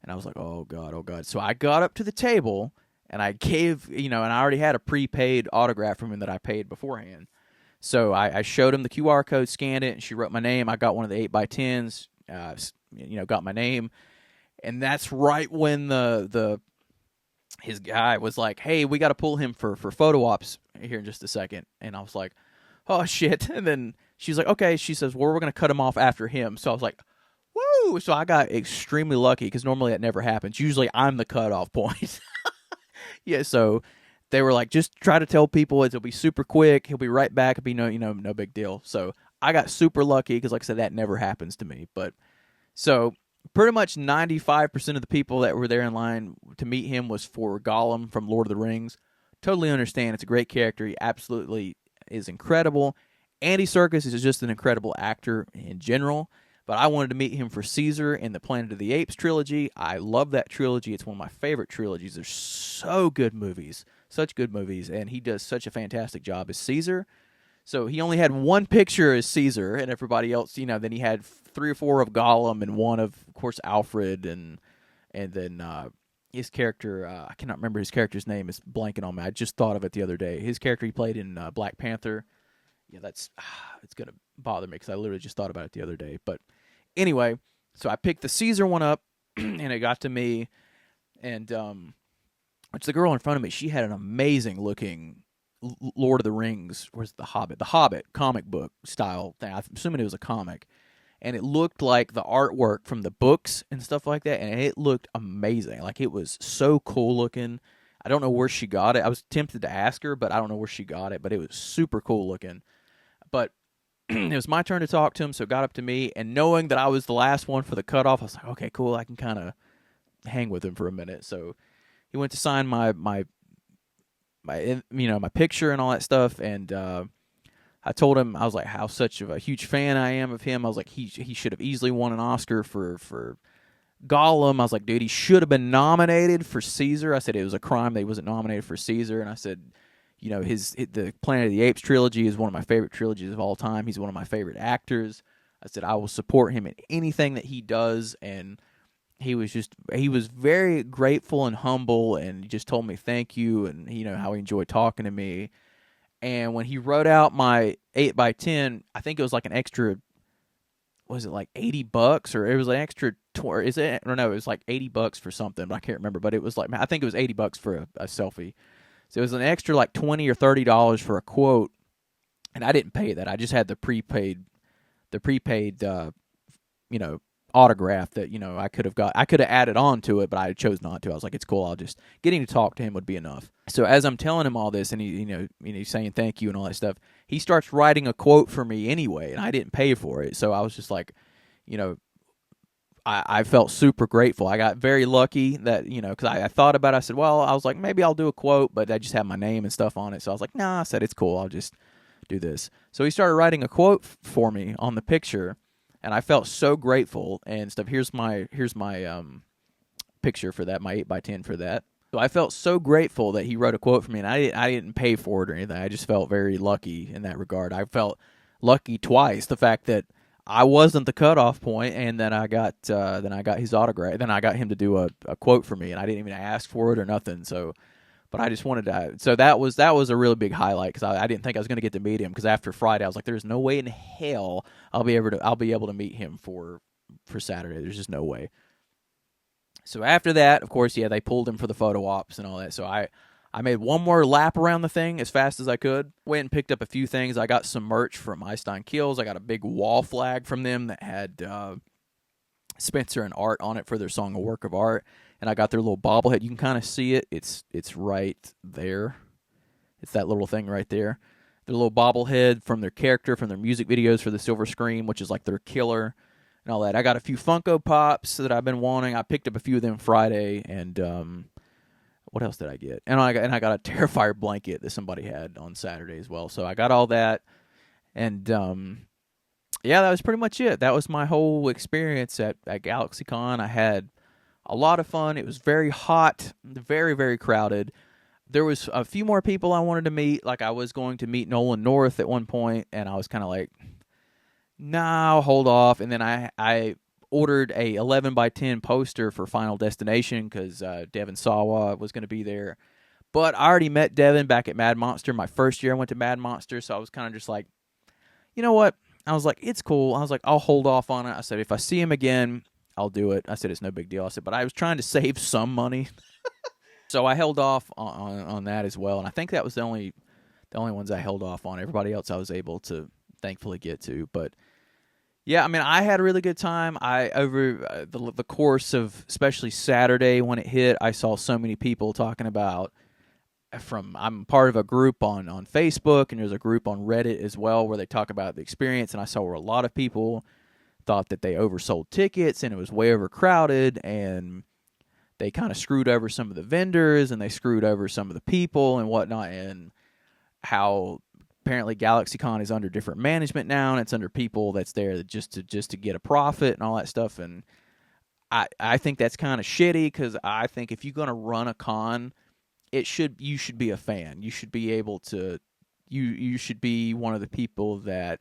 and I was like, oh god, oh god. So I got up to the table, and I gave, and I already had a prepaid autograph from him that I paid beforehand. So I showed him the QR code, scanned it, and she wrote my name. I got one of the 8x10s, got my name. And that's right when his guy was like, hey, we got to pull him for photo ops here in just a second. And I was like, oh, shit. And then she's like, okay. She says, well, we're going to cut him off after him. So I was like, woo! So I got extremely lucky because normally that never happens. Usually I'm the cutoff point. Yeah, so they were like, just try to tell people it'll be super quick. He'll be right back. It'll be no big deal. So I got super lucky because, like I said, that never happens to me. But so pretty much 95% of the people that were there in line to meet him was for Gollum from Lord of the Rings. Totally understand. It's a great character. He absolutely is incredible. Andy Serkis is just an incredible actor in general. But I wanted to meet him for Caesar in the Planet of the Apes trilogy. I love that trilogy. It's one of my favorite trilogies. They're so good movies. Such good movies. And he does such a fantastic job as Caesar. So he only had one picture as Caesar, and everybody else, then he had 3 or 4 of Gollum and one of course, Alfred, and then his character, I cannot remember his character's name, is blanking on me. I just thought of it the other day. His character he played in Black Panther. Yeah, it's going to bother me because I literally just thought about it the other day. But anyway, so I picked the Caesar one up, and it got to me, and which the girl in front of me, she had an amazing looking Lord of the Rings, where's The Hobbit comic book style thing. I'm assuming it was a comic. And it looked like the artwork from the books and stuff like that, and it looked amazing. Like, it was so cool looking. I don't know where she got it. I was tempted to ask her, but I don't know where she got it, but it was super cool looking. But it was my turn to talk to him, so it got up to me, and knowing that I was the last one for the cutoff, I was like, okay, cool, I can kind of hang with him for a minute. So he went to sign my picture and all that stuff, and I told him, I was like, how such of a huge fan I am of him. I was like, he should have easily won an Oscar for Gollum. I was like, dude, he should have been nominated for Caesar. I said it was a crime that he wasn't nominated for Caesar, and I said, the Planet of the Apes trilogy is one of my favorite trilogies of all time. He's one of my favorite actors. I said I will support him in anything that he does, and he was very grateful and humble, and he just told me thank you, and how he enjoyed talking to me. And when he wrote out my 8x10, I think it was like an extra, was it like $80 or it was an extra? It was like $80 for something, but I can't remember. But it was like, I think it was $80 for a selfie. So it was an extra like $20 or $30 for a quote, and I didn't pay that. I just had the prepaid, autograph that I could have added on to it, but I chose not to. I was like, it's cool. Getting to talk to him would be enough. So as I'm telling him all this, and he's saying thank you and all that stuff, he starts writing a quote for me anyway, and I didn't pay for it. So I was just like, I felt super grateful. I got very lucky that, because I thought about it. I said, well, I was like, maybe I'll do a quote, but I just have my name and stuff on it. So I was like, nah, I said, it's cool. I'll just do this. So he started writing a quote for me on the picture. and I felt so grateful and stuff. Here's my picture for that, my 8x10 for that. So I felt so grateful that he wrote a quote for me, and I didn't pay for it or anything. I just felt very lucky in that regard. I felt lucky twice. The fact that I wasn't the cutoff point, and then I got his autograph. Then I got him to do a quote for me, and I didn't even ask for it or nothing. So, but I just wanted to. So that was a really big highlight because I didn't think I was going to get to meet him. Because after Friday, I was like, "There's no way in hell I'll be able to meet him for Saturday. There's just no way." So after that, of course, yeah, they pulled him for the photo ops and all that. So I made one more lap around the thing as fast as I could. Went and picked up a few things. I got some merch from Einstein Kills. I got a big wall flag from them that had Spencer and Art on it for their song A Work of Art. And I got their little bobblehead. You can kind of see it. It's right there. It's that little thing right there. Their little bobblehead from their character, from their music videos for the Silver Screen, which is like their killer. And all that. I got a few Funko Pops that I've been wanting. I picked up a few of them Friday, and what else did I get? And I got a Terrifier blanket that somebody had on Saturday as well. So I got all that, and yeah, that was pretty much it. That was my whole experience at Galaxycon. I had a lot of fun. It was very hot, very, very crowded. There was a few more people I wanted to meet. Like I was going to meet Nolan North at one point, and I was kind of like, no, hold off. And then I ordered a 11x10 poster for Final Destination because Devin Sawa was going to be there. But I already met Devin back at Mad Monster. My first year I went to Mad Monster, so I was kind of just like, you know what? I was like, it's cool. I was like, I'll hold off on it. I said, if I see him again, I'll do it. I said, it's no big deal. I said, but I was trying to save some money. So I held off on that as well. And I think that was the only ones I held off on. Everybody else I was able to thankfully get to. But yeah, I mean, I had a really good time. Over the course of especially Saturday when it hit, I saw so many people talking about. I'm part of a group on Facebook, and there's a group on Reddit as well where they talk about the experience. And I saw where a lot of people thought that they oversold tickets and it was way overcrowded, and they kind of screwed over some of the vendors and they screwed over some of the people and whatnot, and how apparently Galaxycon is under different management now, and it's under people that's there just to get a profit and all that stuff. And I think that's kind of shitty, because I think if you're going to run a con, you should be a fan. You should be able to you should be one of the people that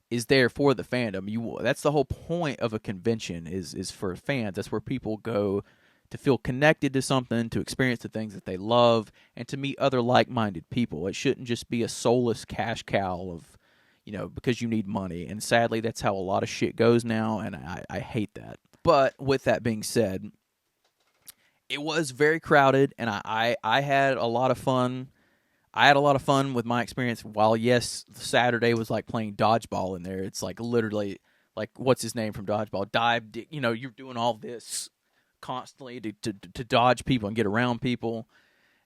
is there for the fandom. That's the whole point of a convention is for fans. That's where people go to feel connected to something, to experience the things that they love, and to meet other like-minded people. It shouldn't just be a soulless cash cow of, because you need money. And sadly, that's how a lot of shit goes now, and I hate that. But with that being said, it was very crowded, and I had a lot of fun. I had a lot of fun with my experience. While, yes, Saturday was like playing dodgeball in there. It's like literally, like, what's his name from dodgeball? You're doing all this constantly to dodge people and get around people.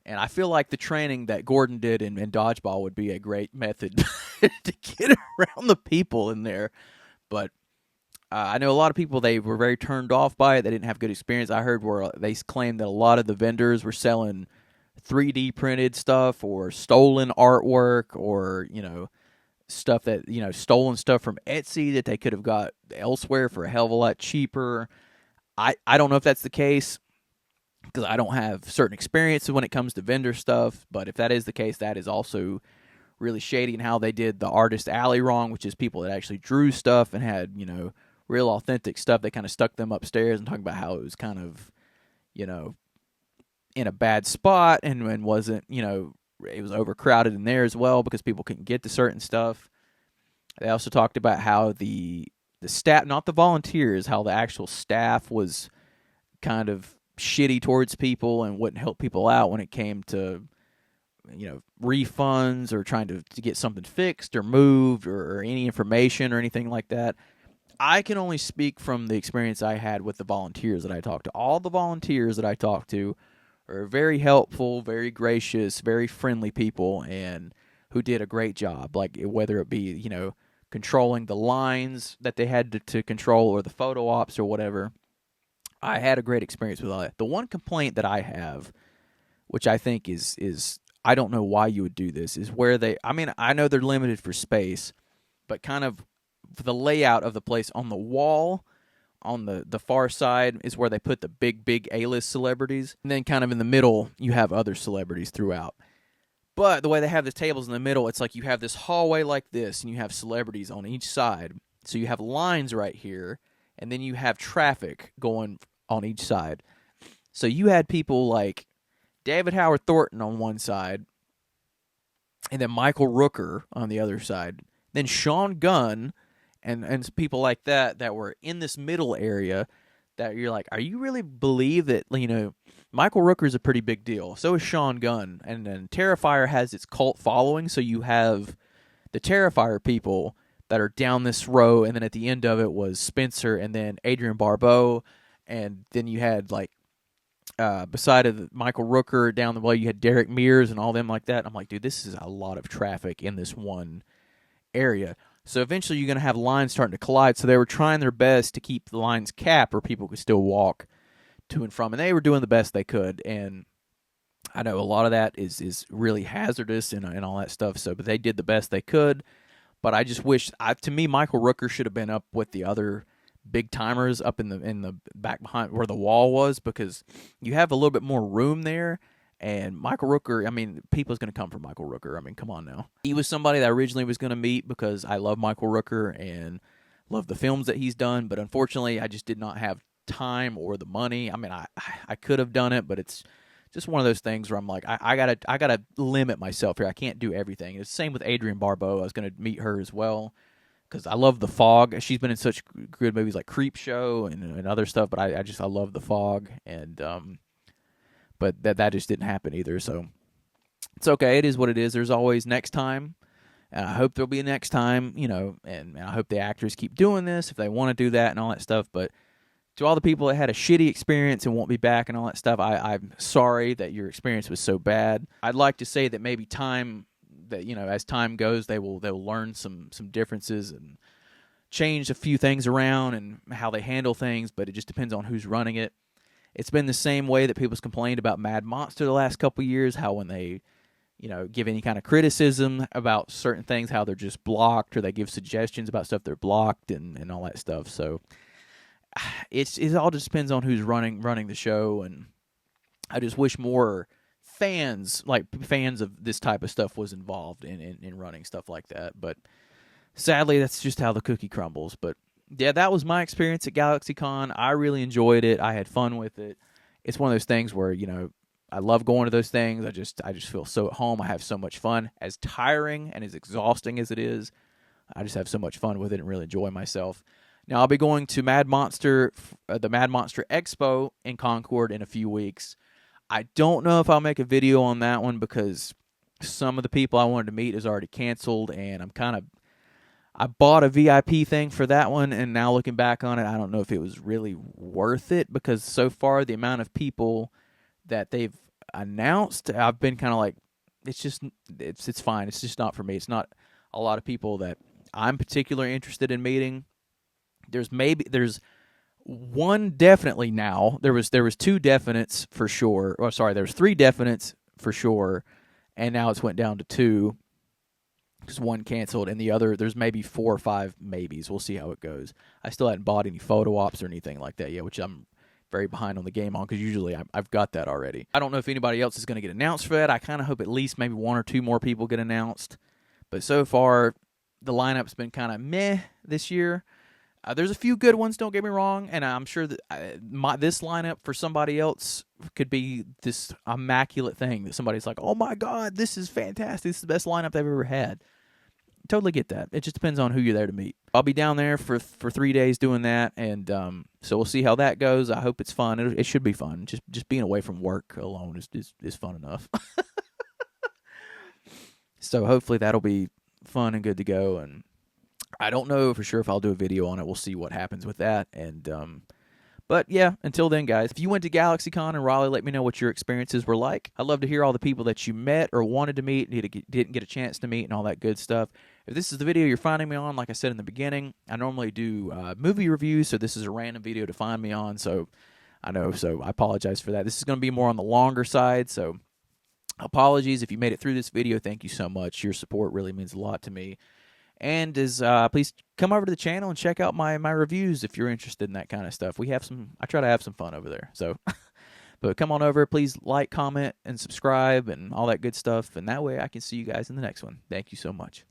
And I feel like the training that Gordon did in dodgeball would be a great method to get around the people in there. But I know a lot of people, they were very turned off by it. They didn't have good experience. I heard where they claimed that a lot of the vendors were selling 3D printed stuff or stolen artwork, or, stuff that, stolen stuff from Etsy that they could have got elsewhere for a hell of a lot cheaper. I don't know if that's the case, because I don't have certain experiences when it comes to vendor stuff. But if that is the case, that is also really shady. And how they did the Artist Alley wrong, which is people that actually drew stuff and had, real authentic stuff. They kind of stuck them upstairs and talking about how it was kind of, in a bad spot, and wasn't, it was overcrowded in there as well because people couldn't get to certain stuff. They also talked about how the staff, not the volunteers, how the actual staff was kind of shitty towards people and wouldn't help people out when it came to, refunds or trying to get something fixed or moved or any information or anything like that. I can only speak from the experience I had with the volunteers that I talked to. All the volunteers that I talked to are very helpful, very gracious, very friendly people, and who did a great job. Like, whether it be, controlling the lines that they had to control, or the photo ops or whatever. I had a great experience with all that. The one complaint that I have, which I think is I don't know why you would do this, is where I know they're limited for space, but kind of the layout of the place. On the wall, on the far side, is where they put the big A-list celebrities. And then kind of in the middle, you have other celebrities throughout. But the way they have the tables in the middle, it's like you have this hallway like this, and you have celebrities on each side. So you have lines right here, and then you have traffic going on each side. So you had people like David Howard Thornton on one side, and then Michael Rooker on the other side. Then Sean Gunn and people like that were in this middle area that you're like, are you really believe that, Michael Rooker's a pretty big deal. So is Sean Gunn. And then Terrifier has its cult following, so you have the Terrifier people that are down this row, and then at the end of it was Spencer and then Adrian Barbeau, and then you had, beside of Michael Rooker down the way, you had Derek Mears and all them like that. I'm like, dude, this is a lot of traffic in this one area. So eventually you're going to have lines starting to collide. So they were trying their best to keep the lines capped where people could still walk to and from. And they were doing the best they could. And I know a lot of that is really hazardous and all that stuff. But they did the best they could. But I just wish, to me, Michael Rooker should have been up with the other big timers up in the back behind where the wall was, because you have a little bit more room there. And Michael Rooker, people's going to come for Michael Rooker. Come on now. He was somebody that I originally was going to meet because I love Michael Rooker and love the films that he's done. But unfortunately, I just did not have time or the money. I could have done it, but it's just one of those things where I'm like, I gotta limit myself here. I can't do everything. It's the same with Adrienne Barbeau. I was going to meet her as well because I love The Fog. She's been in such good movies like Creepshow and other stuff. But I love The Fog, and but that just didn't happen either. So it's okay. It is what it is. There's always next time. And I hope there'll be a next time, and I hope the actors keep doing this if they want to do that and all that stuff. But to all the people that had a shitty experience and won't be back and all that stuff, I'm sorry that your experience was so bad. I'd like to say that maybe as time goes, they'll learn some differences and change a few things around and how they handle things, but it just depends on who's running it. It's been the same way that people's complained about Mad Monster the last couple of years, how when they, give any kind of criticism about certain things, how they're just blocked, or they give suggestions about stuff they're blocked and all that stuff. So it all just depends on who's running the show, and I just wish more fans of this type of stuff was involved in running stuff like that. But sadly, that's just how the cookie crumbles. But yeah, that was my experience at Galaxycon. I really enjoyed it. I had fun with it. It's one of those things where, I love going to those things. I just feel so at home. I have so much fun. As tiring and as exhausting as it is, I just have so much fun with it and really enjoy myself. Now, I'll be going to the Mad Monster Expo in Concord in a few weeks. I don't know if I'll make a video on that one because some of the people I wanted to meet is already canceled, and I bought a VIP thing for that one, and now looking back on it, I don't know if it was really worth it, because so far the amount of people that they've announced, I've been kind of like, it's fine. It's just not for me. It's not a lot of people that I'm particularly interested in meeting. There's one definitely now. There was two definites for sure. Or sorry, there was three definites for sure, and now it's went down to two. Because one canceled, and the other, there's maybe 4 or 5 maybes. We'll see how it goes. I still hadn't bought any photo ops or anything like that yet, which I'm very behind on the game on, because usually I've got that already. I don't know if anybody else is going to get announced for that. I kind of hope at least maybe 1 or 2 more people get announced. But so far, the lineup's been kind of meh this year. There's a few good ones, don't get me wrong, and I'm sure that this lineup for somebody else could be this immaculate thing that somebody's like, oh my God, this is fantastic. This is the best lineup they've ever had. Totally get that. It just depends on who you're there to meet. I'll be down there for 3 days doing that, and so we'll see how that goes. I hope it's fun. It should be fun. Just being away from work alone is fun enough. So hopefully that'll be fun and good to go, and I don't know for sure if I'll do a video on it. We'll see what happens with that. And but yeah, until then, guys, if you went to Galaxycon in Raleigh, let me know what your experiences were like. I'd love to hear all the people that you met or wanted to meet and didn't get a chance to meet and all that good stuff. If this is the video you're finding me on, like I said in the beginning, I normally do movie reviews, so this is a random video to find me on. So I apologize for that. This is going to be more on the longer side, so apologies if you made it through this video. Thank you so much. Your support really means a lot to me. And please come over to the channel and check out my reviews if you're interested in that kind of stuff. I try to have some fun over there. So, but come on over, please like, comment, and subscribe, and all that good stuff. And that way I can see you guys in the next one. Thank you so much.